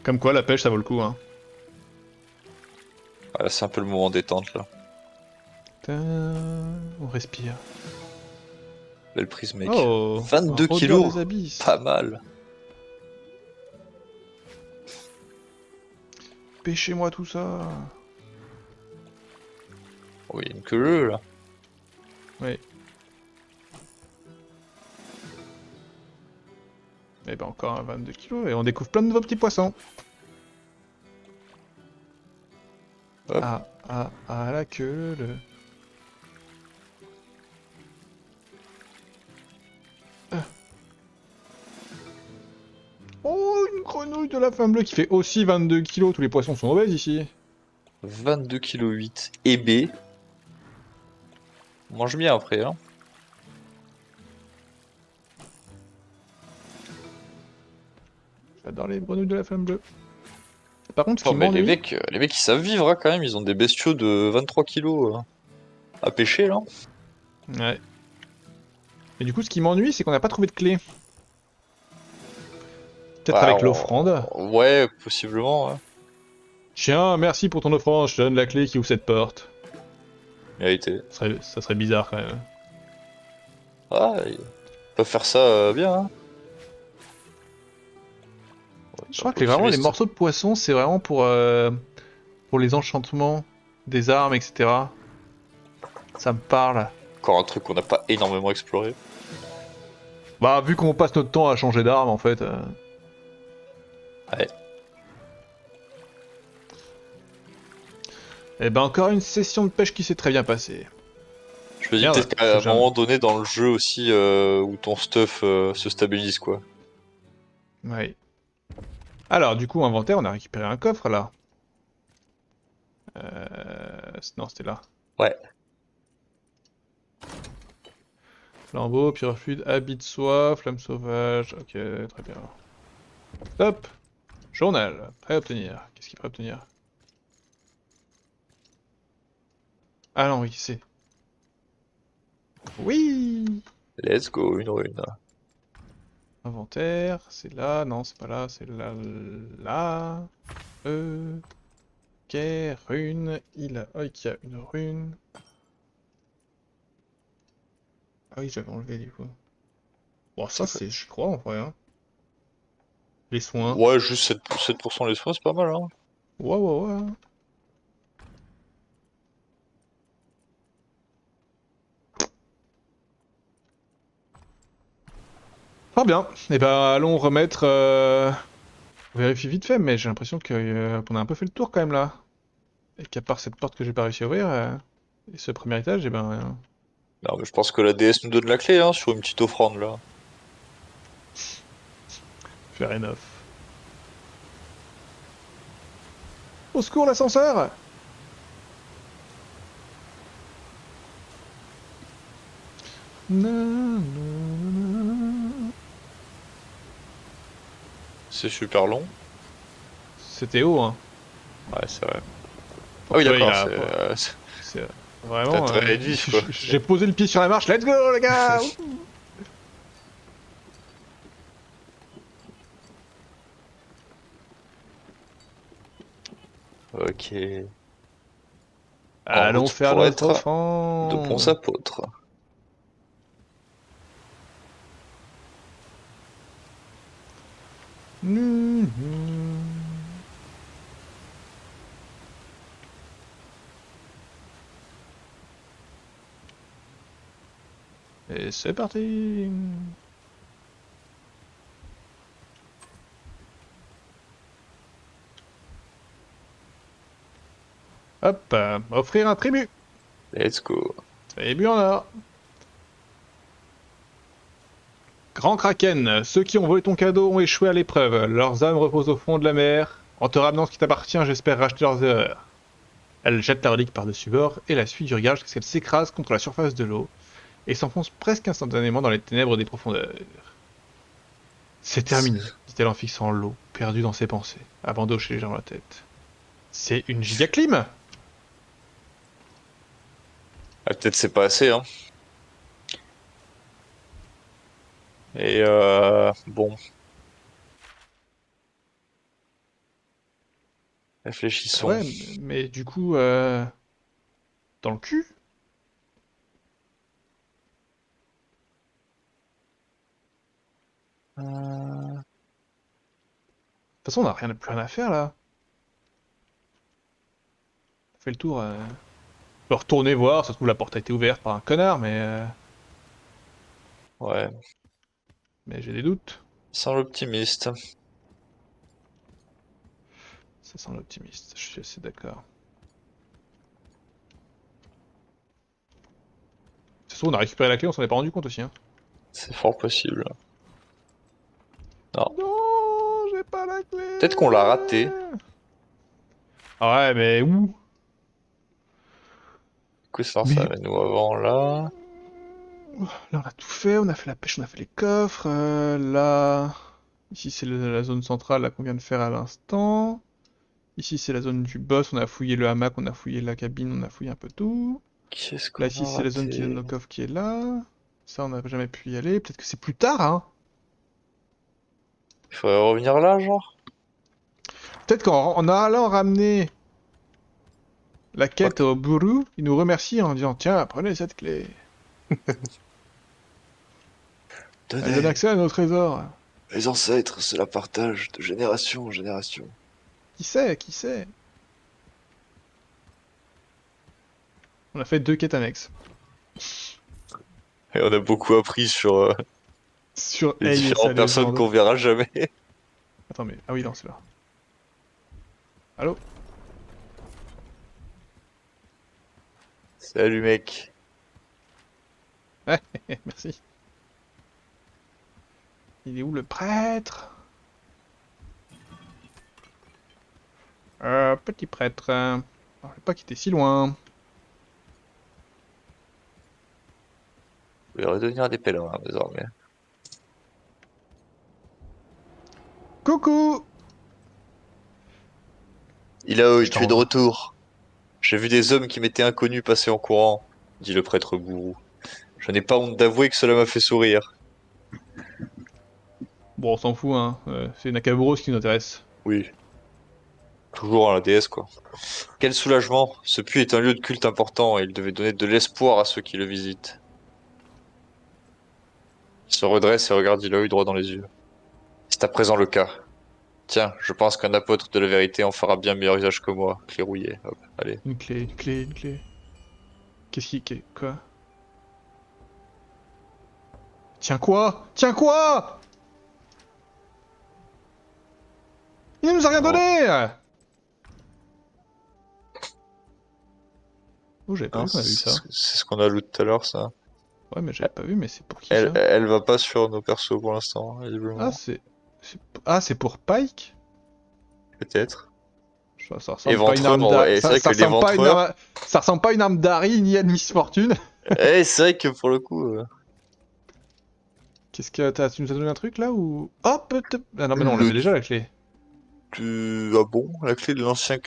Comme quoi, la pêche, ça vaut le coup. Hein. Ah, c'est un peu le moment détente là. On respire. Belle prise mec. Oh, 22 un rôdeur kilos. des abysses. Pas mal. Pêchez-moi tout ça. Oh, il y a une queue là. Oui. Et ben encore un 22 kilos et on découvre plein de nouveaux petits poissons. Hop. Ah, la queue, le... Ah. Oh, une grenouille de la femme bleue qui fait aussi 22 kilos. Tous les poissons sont obèses ici. 22 kg 8. Et B. On mange bien après hein. J'adore les grenouilles de la femme bleue. Par contre, ce Oh, qui mais m'ennuie... les mecs ils savent vivre hein, quand même, ils ont des bestiaux de 23 kilos à pêcher là. Ouais. Et du coup, ce qui m'ennuie, c'est qu'on n'a pas trouvé de clé. Peut-être Bah, avec l'offrande. Ouais, possiblement. Ouais. Tiens, merci pour ton offrande, je te donne la clé qui ouvre cette porte. Vérité. Ça serait bizarre quand même. Ah, ils peuvent faire ça bien. Hein. Je crois que vraiment les morceaux de poisson, c'est vraiment pour les enchantements des armes, etc. Ça me parle. Encore un truc qu'on n'a pas énormément exploré. Bah, vu qu'on passe notre temps à changer d'arme, en fait. Ouais. Et ben, encore une session de pêche qui s'est très bien passée. Je me dis Merde, peut-être qu'à un faut jamais- moment donné dans le jeu aussi où ton stuff se stabilise quoi. Ouais. Alors, du coup, inventaire, on a récupéré un coffre là. Non, c'était là. Ouais. Flambeau, pierre fluide, habit de soie, flamme sauvage. Ok, très bien. Hop. Journal. Prêt à obtenir. Qu'est-ce qu'il est prêt à obtenir? Ah non, oui, c'est. Oui. Let's go, une rune. Inventaire, c'est là, non, c'est pas là, c'est là, là. Ok, rune, il a... Oh, il y a une rune. Ah oui, j'avais enlevé du coup. Bon, ça c'est, je crois, en vrai, hein. Les soins. Ouais, juste 7% les soins, c'est pas mal hein. Ouais, ouais, ouais. Très bien. Et ben, allons remettre... On vérifie vite fait, mais j'ai l'impression qu'on a un peu fait le tour quand même là. Et qu'à part cette porte que j'ai pas réussi à ouvrir, et ce premier étage, et ben... Non, mais je pense que la déesse nous donne la clé hein, sur une petite offrande là. Fair enough. Au secours, l'ascenseur! C'est super long. C'était haut, hein. Ouais, c'est vrai. Ah oui, Ouais, il d'accord, a- c'est vraiment... T'as très réduit, quoi. J'ai posé le pied sur la marche, let's go les gars! Ok. Allons route faire pour notre être offrande! de bons apôtres. Et c'est parti! Hop, offrir un tribut. Let's go. Tribut en or. Grand Kraken, ceux qui ont volé ton cadeau ont échoué à l'épreuve. Leurs âmes reposent au fond de la mer. En te ramenant ce qui t'appartient, j'espère racheter leurs erreurs. Elle jette la relique par-dessus bord et la suit du regard jusqu'à ce qu'elle s'écrase contre la surface de l'eau et s'enfonce presque instantanément dans les ténèbres des profondeurs. C'est terminé, dit-elle en fixant l'eau, perdue dans ses pensées, avant d'hocher légèrement la tête. C'est une gigaclim. Ah, peut-être c'est pas assez, hein. Et bon. Réfléchissons. Ouais, mais du coup, dans le cul. De toute façon, on n'a plus rien à faire là. On fait le tour. On peut retourner voir, ça se trouve la porte a été ouverte par un connard, Ouais, mais j'ai des doutes. sans l'optimiste. Ça sent l'optimiste, je suis assez d'accord. C'est sûr, on a récupéré la clé, on s'en est pas rendu compte aussi. Hein. C'est fort possible. Non, j'ai pas la clé. Peut-être qu'on l'a raté. Ah ouais, mais où? Du coup, ça Mais- amène nous avant là. Là, on a tout fait, on a fait la pêche, on a fait les coffres. Là, ici c'est la zone centrale là, qu'on vient de faire à l'instant. Ici c'est la zone du boss, on a fouillé le hamac, on a fouillé la cabine, on a fouillé un peu tout. Qu'est-ce qu'on Là, a ici c'est la zone qui raté donne nos coffres qui est là. Ça, on n'a jamais pu y aller. Peut-être que c'est plus tard, hein. Il faudrait revenir là, genre? Peut-être qu'en allant ramener la quête au bourreau, il nous remercie en disant tiens, prenez cette clé. Elle donne accès à nos trésors. Les ancêtres se la partagent de génération en génération. Qui sait, qui sait? On a fait 2 quêtes annexes. Et on a beaucoup appris sur Sur les Hay et différentes sa personnes légende. qu'on verra jamais. Attends, mais... Ah oui, non, c'est là. Allô? Salut mec. Merci. Il est où le prêtre? Petit prêtre. Je savais pas qu'il était si loin. Vous allez redevenir des pèlerins désormais. Coucou! Ilaoi, Je tu es de t'envoie. retour. J'ai vu des hommes qui m'étaient inconnus passer en courant, dit le prêtre gourou. Je n'ai pas honte d'avouer que cela m'a fait sourire. Bon, on s'en fout, hein. C'est Nakaburos qui nous intéresse. Oui. Toujours à la déesse, quoi. Quel soulagement. Ce puits est un lieu de culte important et il devait donner de l'espoir à ceux qui le visitent. Il se redresse et regarde Ilaoi droit dans les yeux. C'est à présent le cas. Tiens, je pense qu'un apôtre de la vérité en fera bien meilleur usage que moi. Clé rouillée. Hop, allez. Une clé, une clé, une clé. Quoi? Tiens quoi? Tiens quoi? Il ne nous a rien donné! Oh, j'avais pas Non, vu qu'on avait vu ça. c'est ce qu'on a loot tout à l'heure, ça. Ouais, mais j'avais pas vu, mais c'est pour qui Elle, ça? elle va pas sur nos persos pour l'instant, visiblement. Ah, c'est pour Pike? Peut-être. Ça ressemble pas à une arme Éventreur, et c'est vrai que ressemble pas à une l'éventreur... arme... Ça ressemble pas à une arme d'Harry ni à Miss Fortune. Eh, c'est vrai que pour le coup... Qu'est-ce que tu nous as donné un truc là ou... Oh, peut-être... Ah non, mais non, on Le- l'avait déjà la clé. Ah bon? La clé de l'ancien...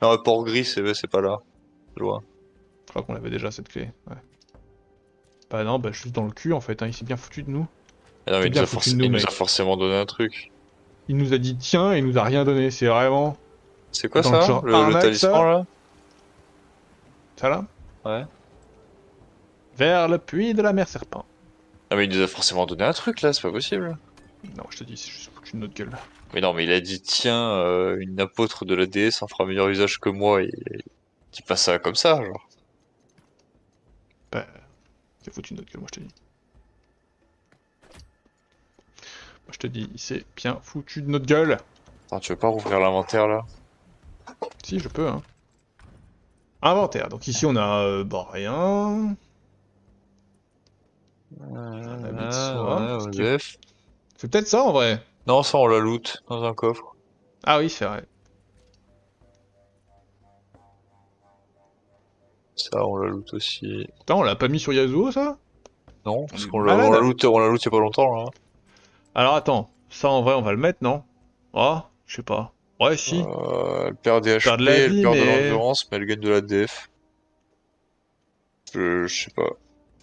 Non, le port gris, c'est pas là. Loin. Je crois qu'on l'avait déjà cette clé. Ouais. Bah non, bah juste dans le cul en fait, hein. Il s'est bien foutu de nous. Ah non, mais C'est il bien nous a, foutu de nous, il nous mec. a forcément donné un truc. Il nous a dit tiens et il nous a rien donné, c'est vraiment... C'est quoi Dans le ça? genre Le arnaque, talisman, ça là? Ça là? Ouais. Vers le puits de la mer serpent. Ah mais il nous a forcément donné un truc, là, c'est pas possible. Non, je te dis, c'est juste foutu de notre gueule. Mais non, mais il a dit, tiens, une apôtre de la déesse en fera meilleur usage que moi, et il dit pas ça comme ça, genre. Bah... C'est foutu de notre gueule, moi je te dis. Moi je te dis, il s'est bien foutu de notre gueule. Attends, tu veux pas rouvrir l'inventaire, là? Si, je peux, hein. Inventaire. Donc ici, on a bah, rien. Un habit de soie. Ouais, Ce qui est- ODF. C'est peut-être ça en vrai. Non, ça on la loot dans un coffre. Ah oui, c'est vrai. Ça on la loot aussi. Putain, on l'a pas mis sur Yasuo, ça? Non, On parce est qu'on l'a malade. loot, on l'a loot il y a pas longtemps là. Alors attends, ça en vrai, on va le mettre, non? Oh, je sais pas. Ouais, si. Elle perd des Perd de HP, la elle vie, perd de mais... l'endurance, mais elle gagne de la def. Je sais pas.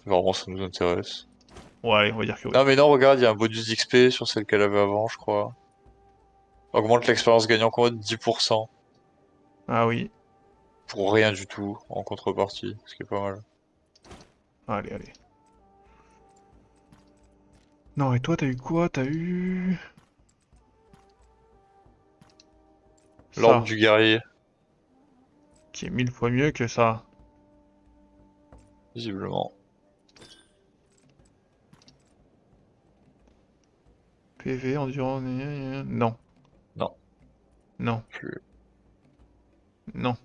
Vraiment, ça nous intéresse. Ouais, allez, on va dire que oui. Non mais non, regarde, il y a un bonus d'XP sur celle qu'elle avait avant, je crois. Augmente l'expérience gagnant encore de 10%. Ah oui. Pour rien du tout, en contrepartie, ce qui est pas mal. Allez, allez. Non, et toi, t'as eu quoi? T'as eu... L'ordre Ça, du guerrier, qui est 1000 fois mieux que ça. visiblement. PV, endurance... Non, Non, non, plus. non.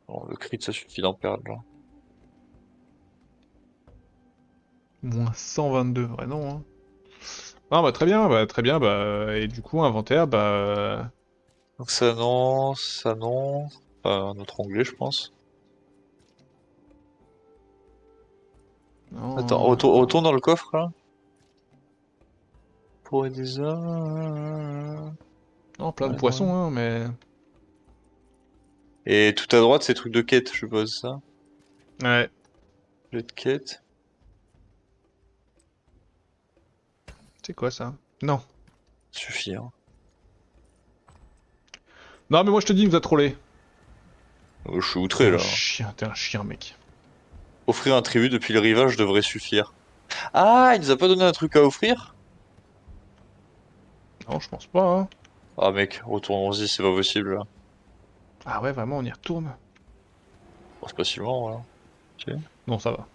Bon, le crit, ça suffit d'en perdre, là. Moins 122, ouais non, hein. Ah bah très bien, et du coup, inventaire, Donc ça non, ça non. Un autre onglet, je pense. Attends, Non, retourne dans le coffre, là. Pour des hommes. non, plein de Ouais, ouais. poissons, hein, mais... Et tout à droite, c'est trucs de quête, je suppose, ça. Ouais, Jet de quête. c'est quoi ça? Non. Suffit, hein. Non, mais moi je te dis, il nous a trollé. Je suis outré, là. T'es un chien, mec. Offrir un tribut depuis le rivage devrait suffire. Ah, il nous a pas donné un truc à offrir? Non, je pense pas, hein. Ah mec, retournons-y, c'est pas possible là. Ah ouais, vraiment, on y retourne? Bon, c'est pas si loin, voilà. Ok. Non, ça va.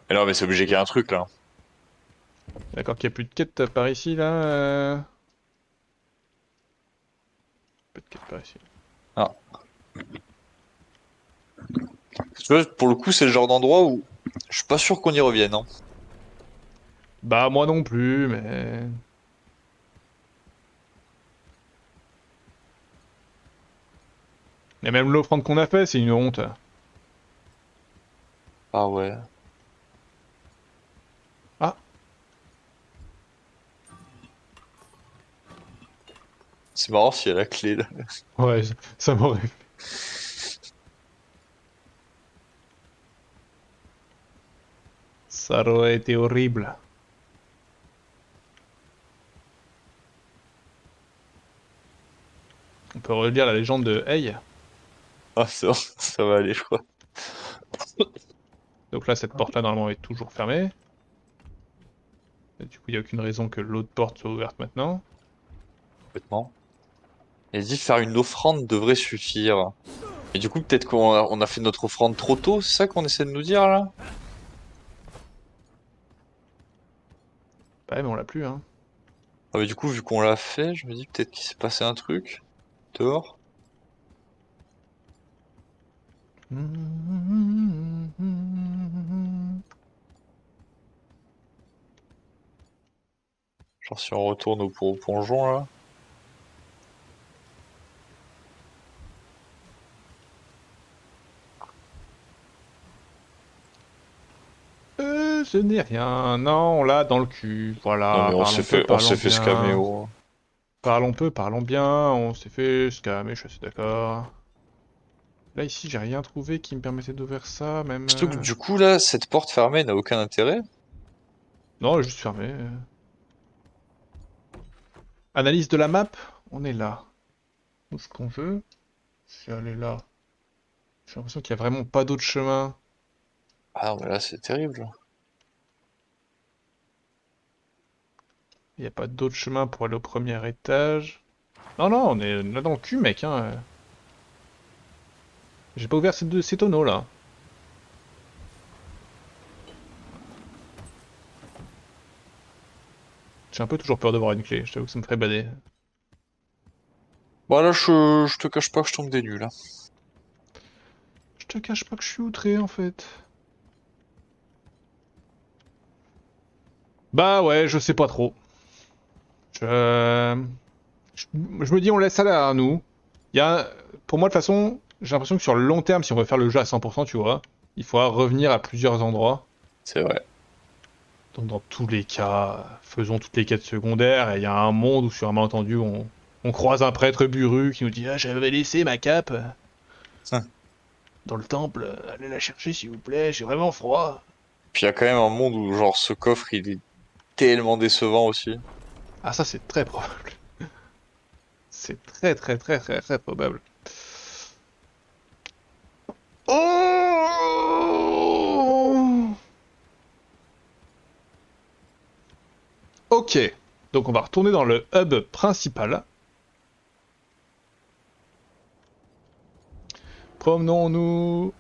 Mais non, mais c'est obligé qu'il y ait un truc là. D'accord qu'il n'y a plus de quête par ici, là. Plus de quête par ici. Ah. Tu vois, pour le coup, c'est le genre d'endroit où je suis pas sûr qu'on y revienne, hein. Bah, moi non plus, mais... Et même l'offrande qu'on a fait, c'est une honte. Ah ouais. Ah, C'est marrant s'il y a la clé là. ouais, ça m'aurait fait. Ça aurait été horrible. On peut relire la légende de Hey. Ah, c'est bon, ça va aller, je crois. Donc là, cette porte-là, normalement, est toujours fermée. Et du coup, il n'y a aucune raison que l'autre porte soit ouverte maintenant. Complètement. Et dit faire une offrande devrait suffire. Et du coup, peut-être on a fait notre offrande trop tôt, c'est ça qu'on essaie de nous dire là? Bah, ouais, mais on l'a plus, hein. Ah, mais du coup, vu qu'on l'a fait, je me dis peut-être qu'il s'est passé un truc. Dehors. Genre si on retourne au plongeon là. Ce n'est rien. Non, on l'a dans le cul. Non Voilà, mais parlons peu, on parlons s'est fait scammer bien. oh. Parlons peu, parlons bien. On s'est fait scammer, je suis assez d'accord. Là, ici, j'ai rien trouvé qui me permettait d'ouvrir ça, même... Surtout que du coup là, cette porte fermée n'a aucun intérêt. Non, elle est juste fermé. Analyse de la map, on est là. Où est-ce qu'on veut? C'est aller là. J'ai l'impression qu'il y a vraiment pas d'autre chemin. Ah non mais là c'est terrible. Il n'y a pas d'autre chemin pour aller au premier étage. Non, non, on est là dans le cul, mec, hein. J'ai pas ouvert ces tonneaux, là. J'ai un peu toujours peur d'avoir une clé, je t'avoue que ça me ferait bader. Bon là je te cache pas que je tombe des nues là. Je te cache pas que je suis outré en fait. Bah ouais, je sais pas trop. Je, je me dis on laisse ça là à nous. Il y a... Pour moi de toute façon, j'ai l'impression que sur le long terme, si on veut faire le jeu à 100%, tu vois, il faudra revenir à plusieurs endroits. C'est vrai. Donc dans tous les cas, faisons toutes les quêtes secondaires et il y a un monde où sur un malentendu on croise un prêtre buru qui nous dit ah j'avais laissé ma cape Hein. dans le temple, allez la chercher s'il vous plaît, j'ai vraiment froid. Puis il y a quand même un monde où genre ce coffre il est tellement décevant aussi. Ah ça c'est très probable. C'est très très très très très probable. Oh ok, donc on va retourner dans le hub principal. Promenons-nous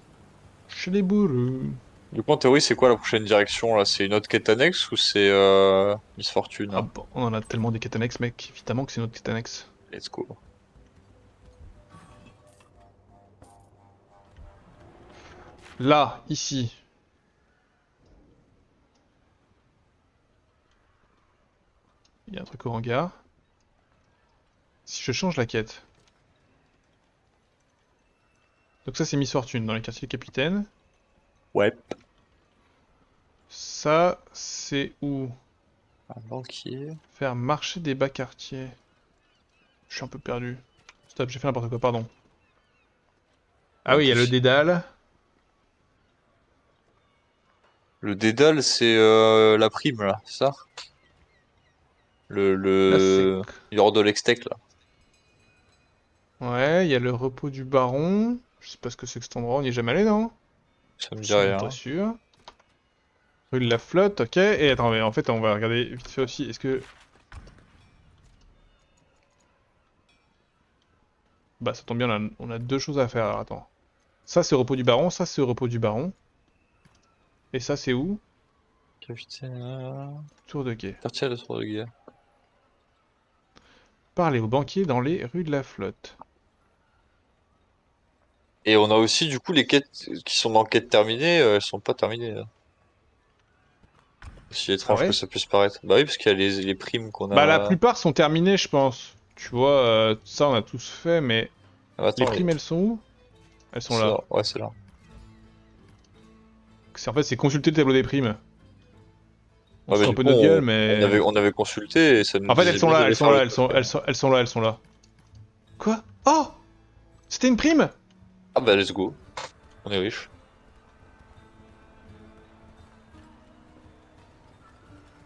chez les bourrus. Du coup en théorie c'est quoi la prochaine direction là? C'est une autre quête annexe ou c'est Miss Fortune? Ah bon, on en a tellement des quêtes annexes, mec, évidemment que c'est notre quête annexe. Let's go. Là, ici. Il y a un truc au hangar. Si je change la quête. Donc ça c'est Miss Fortune dans les quartiers capitaine. Ouais. Ça c'est où? Un banquier. Faire marché des bas quartiers. Je suis un peu perdu. Stop, j'ai fait n'importe quoi, pardon. Ah oui, il y a le dédale. Le dédale c'est la prime là, c'est ça? Le Là c'est... Yordle-Extec là. Ouais, il y a le repos du baron. Je sais pas ce que c'est que cet endroit, on n'y est jamais allé, non? Ça me Je dit suis même rien. pas sûr. Rue de la Flotte, ok. Et attends, mais en fait, on va regarder vite fait aussi. Est-ce que... Bah, ça tombe bien, on a deux choses à faire. Alors, attends. Ça, c'est au repos du baron. Ça, c'est au repos du baron. Et ça, c'est où? Capitaine. Tour de quai. Quartier de Tour de Guerre. Parler aux banquiers dans les rues de la Flotte. Et on a aussi du coup les quêtes qui sont dans quête terminée, elles sont pas terminées là. Aussi Ah étrange que ouais? ça puisse paraître. Bah oui, parce qu'il y a les primes qu'on Bah, la a. plupart sont terminés, je pense. Tu vois, ça, on a tous fait, mais... Ah, Les attends, primes, elles sont où? Elles sont c'est là. là. Ouais, c'est là. En fait, c'est consulter le tableau des primes. On Ouais, se bah, fout un du peu coup, de notre gueule, mais... on avait consulté et ça nous En fait, disait elles sont bien là, d'aller elles sont faire là, le elles sont, coffre. elles sont là, elles sont là. Quoi? Oh! C'était une prime? Ah bah let's go. On est riche.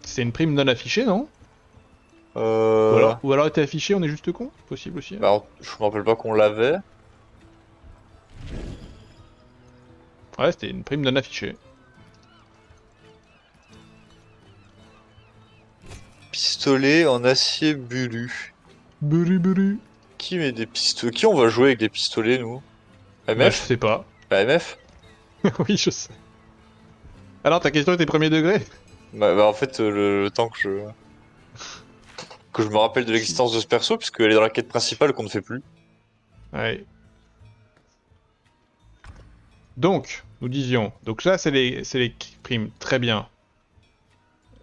C'était une prime non affichée, non? Euh... Ou alors elle était affichée, on est juste con? Possible aussi. Hein. Bah, je me rappelle pas qu'on l'avait. Ouais, c'était une prime non affichée. Pistolet en acier bulu. Buru buru. Qui met des pistolets? Qui on va jouer avec des pistolets nous? Bah, je MF? sais pas. Bah MF? Oui, je sais. Alors, ta question était premier degré? Bah, en fait le temps que je me rappelle de l'existence de ce perso, puisqu'elle est dans la quête principale qu'on ne fait plus. Ouais. Donc, nous disions. Donc là, c'est les primes. Très bien.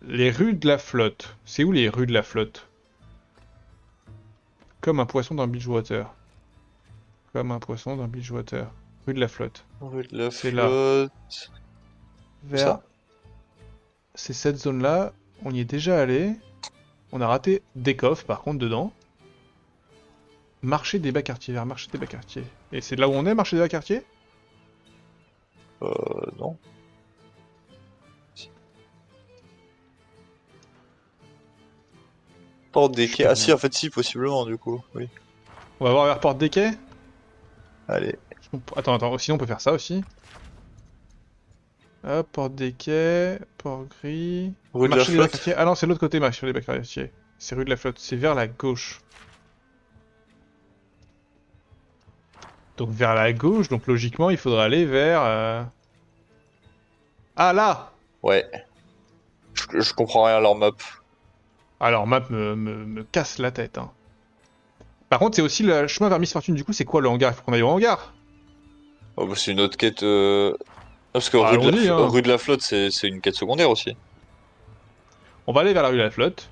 Les rues de la Flotte. C'est où les rues de la Flotte? Comme un poisson dans Beachwater. Comme un poisson dans Beachwater. Rue de la Flotte. Rue de la C'est là. flotte. Vers... Ça? C'est cette zone-là. On y est déjà allé. On a raté des coffres, par contre, dedans. Marché des bas quartiers. Vers marché des bas quartiers. Et c'est là où on est, marché des bas quartiers? Non. Porte des quais. Ah si, en fait si, possiblement du coup, oui. On va voir vers Porte des Quais. Allez. Attends, sinon on peut faire ça aussi. Hop, Porte des Quais, Port Gris... Rue de la Marché des bas Flotte. quartiers. Ah non, c'est l'autre côté, marché des bas quartiers. C'est rue de la Flotte, c'est vers la gauche. Donc vers la gauche, donc logiquement il faudra aller vers... Ah là! Ouais. Je comprends rien à leur map. Alors map me casse la tête. Hein. Par contre c'est aussi le chemin vers Miss Fortune, du coup c'est quoi le hangar? Il faut qu'on aille au hangar. Oh, bah, c'est une autre quête. Parce que Ah, allons-y, hein. rue de la Flotte, c'est une quête secondaire aussi. On va aller vers la rue de la Flotte.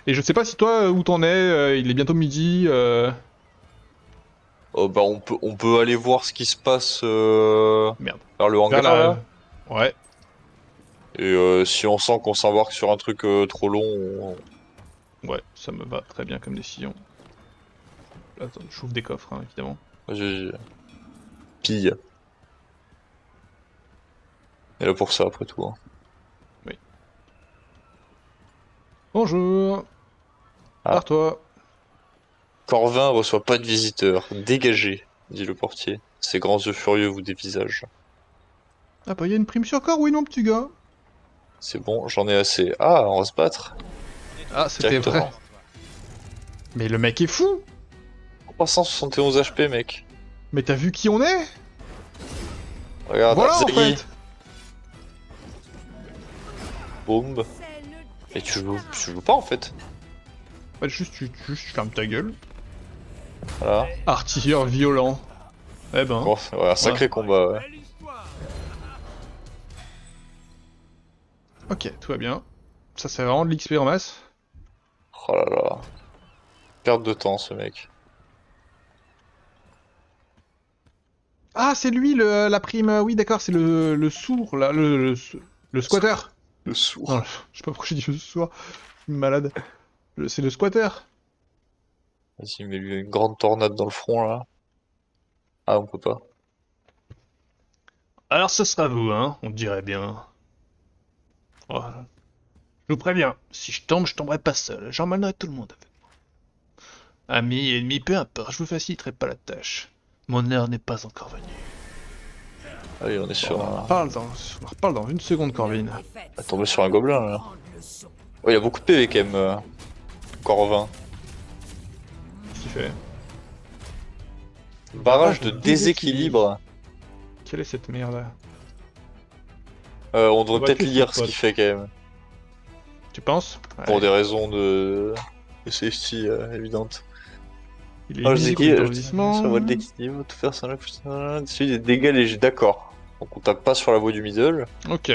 Et je sais pas si toi, où t'en es, il est bientôt midi. Oh, bah, on peut aller voir ce qui se passe Merde. vers le Vers hangar là. la... Ouais. Et si on sent qu'on s'embarque sur un truc trop long, Ouais, ça me va très bien comme décision. Attends, j'ouvre des coffres, hein, évidemment. j'ai pille. Et là pour ça après tout. Hein. Bonjour. Ah. Par-toi. Corvin reçoit pas de visiteurs. Dégagez, dit le portier. Ses grands yeux furieux vous dévisagent. Ah bah, y a une prime sur corps, oui, non, petit gars. C'est bon, j'en ai assez. Ah, on va se battre. Ah, c'était Directement. vrai. Mais le mec est fou. 371 HP, mec. Mais t'as vu qui on est? Regarde, Voilà, en Zaghi. fait. Boum. C'est le Et tu joues pas en fait. Ouais, juste, tu fermes ta gueule. Voilà. Artilleur violent. Eh ben. Bon, ouais, un sacré combat, ouais. Belle histoire. Ok, tout va bien. Ça, c'est vraiment de l'XP en masse. Oh là là. Perte de temps, ce mec. Ah, c'est lui, la prime. Oui, d'accord, c'est le sourd, là. Le squatter. Le sourd. Non, je sais pas pourquoi j'ai dit le sourd. Je suis malade. C'est le squatter. Vas-y, mets-lui une grande tornade dans le front, là. Ah, on peut pas. Alors, ce sera vous, hein, on dirait bien. Voilà. Je vous préviens, si je tomberai pas seul. J'emmènerai tout le monde avec moi. Amis et ennemis, peu importe, je vous faciliterai pas la tâche. Mon heure n'est pas encore venue. Allez, on est sur On en un... reparle dans une seconde, Corvin. Ah, tombé sur un gobelin, là. Oh, il y a beaucoup de PV, quand même. Corvin. Qu'est-ce qu'il fait? Barrage de déséquilibre. Quelle est cette merde? On devrait On va peut-être plus lire sur ce le qu'il fait, quand même. Tu penses? Pour Ouais. des raisons de safety évidentes. Il est Ah, visible je comme dis, rebondissement. ça voit le d'équilibre, tout faire sans la dessus des dégâts légers, d'accord. Donc on tape pas sur la voie du middle. Ok.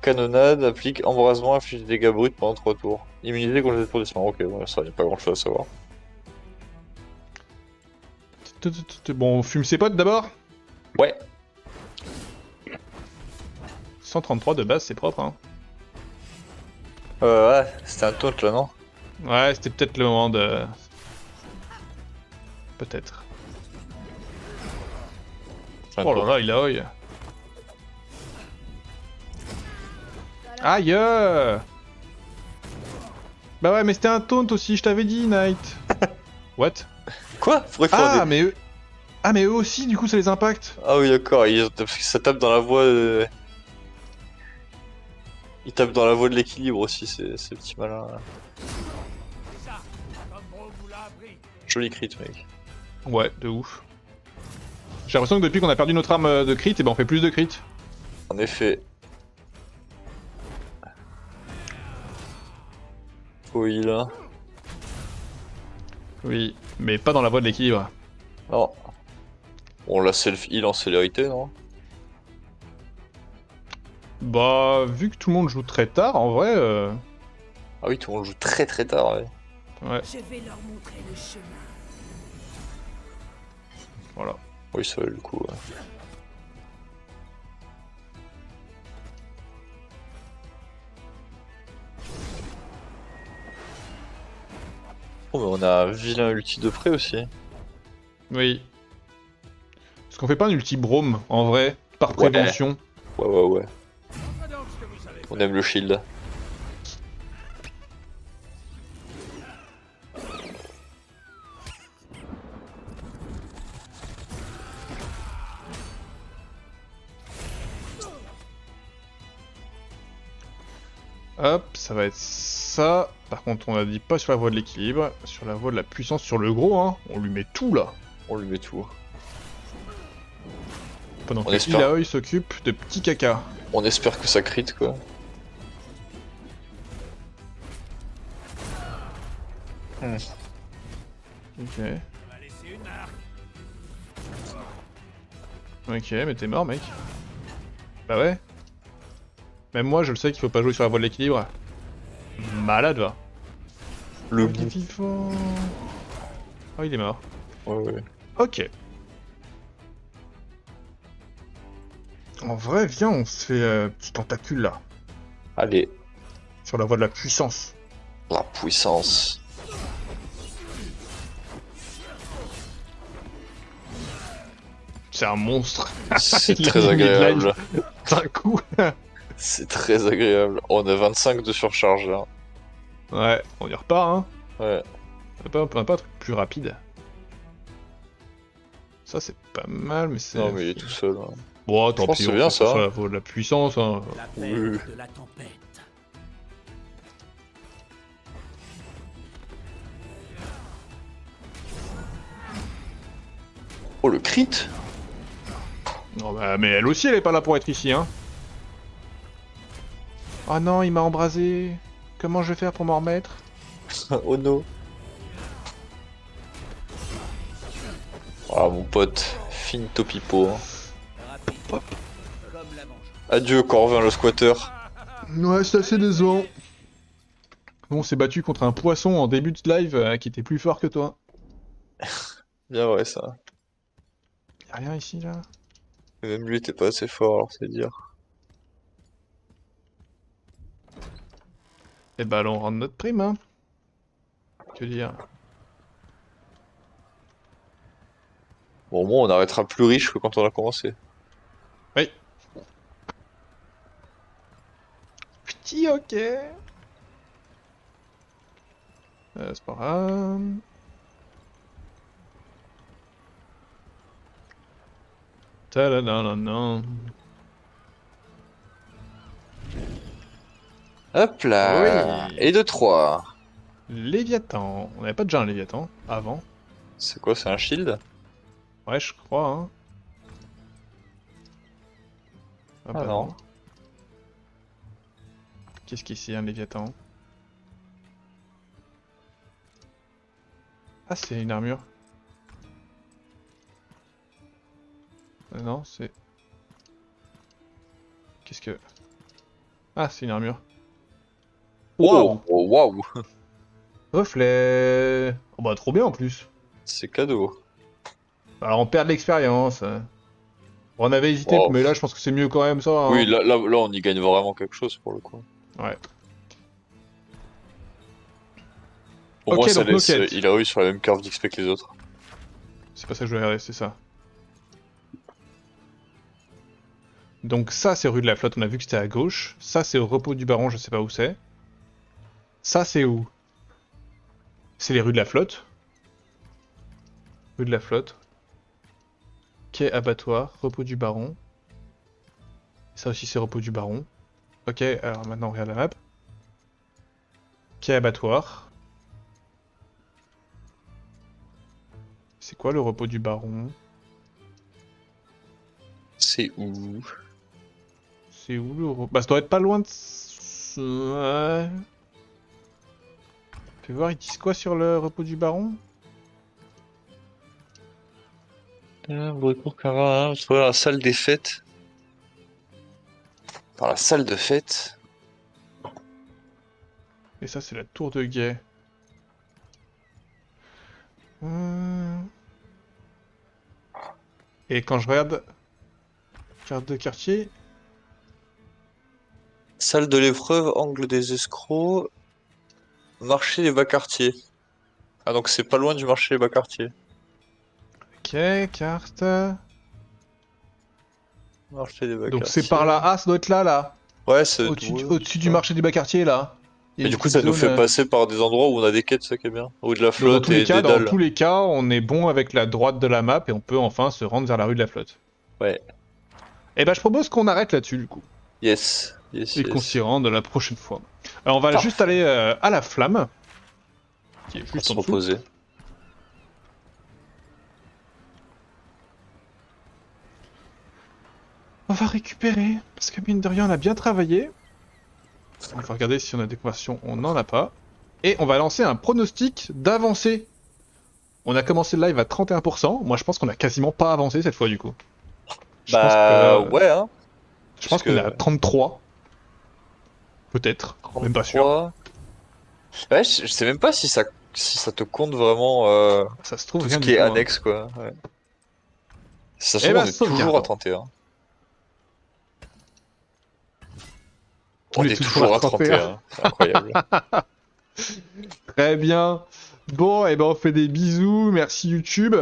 Canonnade, applique embrasement, inflige des dégâts bruts pendant 3 tours. Immunité contre les applaudissements. Ok, bon, ça, y a pas grand chose à savoir. Bon, on fume ses potes d'abord. Ouais. 133 de base, c'est propre, hein. Ouais, c'était un taunt là, non? Ouais, c'était peut-être le moment de... Peut-être. Oh là là, il a œil. Aïe. Bah ouais, mais c'était un taunt aussi, je t'avais dit, Knight. What? Quoi? Pourquoi il faut Ah, des- mais eux... Ah, mais eux aussi, du coup, ça les impacte. Ah oui, d'accord, parce que ça tape dans la voie de... Il tape dans la voie de l'équilibre aussi, ces petits malins là. C'est ça, comme Bro vous l'a appris. Joli crit, mec. Ouais, de ouf. J'ai l'impression que depuis qu'on a perdu notre arme de crit, et ben on fait plus de crit. En effet. Oh, il a... Oui, mais pas dans la voie de l'équilibre. Non. On la self-heal en célérité, non? Bah, vu que tout le monde joue très tard, en vrai... Ah oui, tout le monde joue très très tard, ouais. Ouais, Je vais leur montrer le chemin. voilà. Oui, ça valait le coup, ouais. Oh, mais on a un vilain ulti de près aussi. Oui. Est-ce qu'on fait pas un ulti brome, en vrai, par Ouais. prévention? Ouais, ouais, ouais. Montrez donc ce que vous savez On faire. aime le shield. Hop, ça va être ça. Par contre, on a dit pas sur la voie de l'équilibre, sur la voie de la puissance, sur le gros, hein. On lui met tout, là. On lui met tout. Pendant On que espère. Ilaoi s'occupe de petits caca. On espère que ça crit, quoi. Ok. On va laisser une marque. Ok, mais t'es mort, mec. Bah ouais. Même moi, je le sais qu'il faut pas jouer sur la voie de l'équilibre. Malade, va. Le Il est vivant. Oh, il est mort. Ouais. Ok. En vrai, viens, on se fait petit tentacule là. Allez, Sur la voie de la puissance. la puissance. C'est un monstre. C'est Il a très mis de agréable. D'un coup. C'est très agréable. On a 25 de surcharge là. Ouais, on y repart, hein. Ouais. On a pas un truc plus rapide. Ça, c'est pas mal, mais c'est... Non mais il est tout seul. Hein. Bon, tant Je pense pis, que c'est on bien, fait ça. sur la voie de la puissance, hein. L'appel Oui. de la tempête. Oh le crit. Non, bah, mais elle aussi, elle est pas là pour être ici, hein. Oh non, il m'a embrasé. Comment je vais faire pour m'en remettre? Oh no. Ah mon pote, finito pipo. Hein. Rapide. Comme la manche. Adieu Corvin le squatter. Ouais, c'est assez décevant. Bon, on s'est battu contre un poisson en début de live qui était plus fort que toi. Bien ouais ça. Y'a rien ici, là? Et même lui était pas assez fort alors c'est dire. Eh bah, allons on rendre notre prime, hein. Que dire? Bon au moins on arrêtera plus riche que quand on a commencé. Oui. Petit, ok. C'est pas grave. Ta-da-da-da-da. Hop là. Oui. Et de 3. Léviathan. On avait pas déjà un Léviathan avant? C'est quoi, c'est un shield? Ouais, je crois, hein. Ah bah non. Qu'est-ce que c'est un Léviathan? Ah, c'est une armure. Non, c'est... Qu'est-ce que... Ah, c'est une armure. Wow, waouh, Reflet. Oh bah trop bien en plus. c'est cadeau. Alors on perd de l'expérience. On avait hésité, Oh. mais là je pense que c'est mieux quand même ça. Hein. Oui, là on y gagne vraiment quelque chose pour le coup. Ouais. Au Ok, moins ça donc nos laisse, quêtes. il a eu sur la même curve d'XP que les autres. C'est pas ça que je voulais regarder, c'est ça. Donc ça c'est rue de la Flotte, on a vu que c'était à gauche. Ça c'est au repos du Baron, je sais pas où c'est. Ça c'est où? C'est les rues de la Flotte. Rue de la Flotte. Quai abattoir, repos du Baron. Ça aussi c'est repos du Baron. Ok, alors maintenant on regarde la map. Quai abattoir. C'est quoi le repos du Baron? C'est où? C'est où le repos? Bah ça doit être pas loin de... Ouais. Fais voir, ils disent quoi sur le repos du Baron? Brucourt Cara, je trouve la salle des fêtes. Dans la salle de fête. Et ça c'est la tour de guet. Et quand je regarde... Carte de quartier... Salle de l'épreuve, angle des escrocs. Marché des bas quartiers. Ah donc c'est pas loin du marché des bas quartiers. Ok, carte... Marché des bas Donc quartiers. c'est par là. Ah, ça doit être là, là. Ouais, c'est Au-dessus du marché des bas quartiers, là. Il y a Et une du coup petite ça nous zone, fait passer par des endroits où on a des quêtes, ça qui est bien. Ou de la Dans flotte tous les et cas, des dans dalles. tous les cas, on est bon avec la droite de la map et on peut enfin se rendre vers la rue de la Flotte. Ouais. Et bah je propose qu'on arrête là-dessus du coup. Yes. Yes, Et qu'on yes. s'y rende la prochaine fois. Alors on va Parfait. juste aller à la flamme. Qui est On va juste se en dessous. reposer. On va récupérer. Parce que mine de rien, on a bien travaillé. On va regarder si on a des conversions. On n'en a pas. Et on va lancer un pronostic d'avancée. On a commencé le live à 31%. Moi je pense qu'on a quasiment pas avancé cette fois du coup. Je pense Bah que, ouais, hein. je pense parce qu'on est que- à 33. Peut-être. Même pas sûr. 33. Ouais, je sais même pas si ça te compte vraiment Ça se trouve tout ce rien qui du est tout. Hein. annexe, quoi. Ouais. Si ça se Eh trouve, ben, on est toujours à sauvegardons. 31. On On est est toujours à toujours à 31. 31. C'est incroyable. Très bien. Bon, et ben on fait des bisous. Merci YouTube.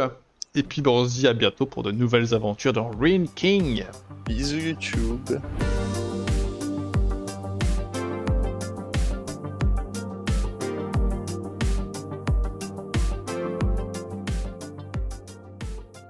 Et puis ben, on se dit à bientôt pour de nouvelles aventures dans Ruin King. Bisous YouTube.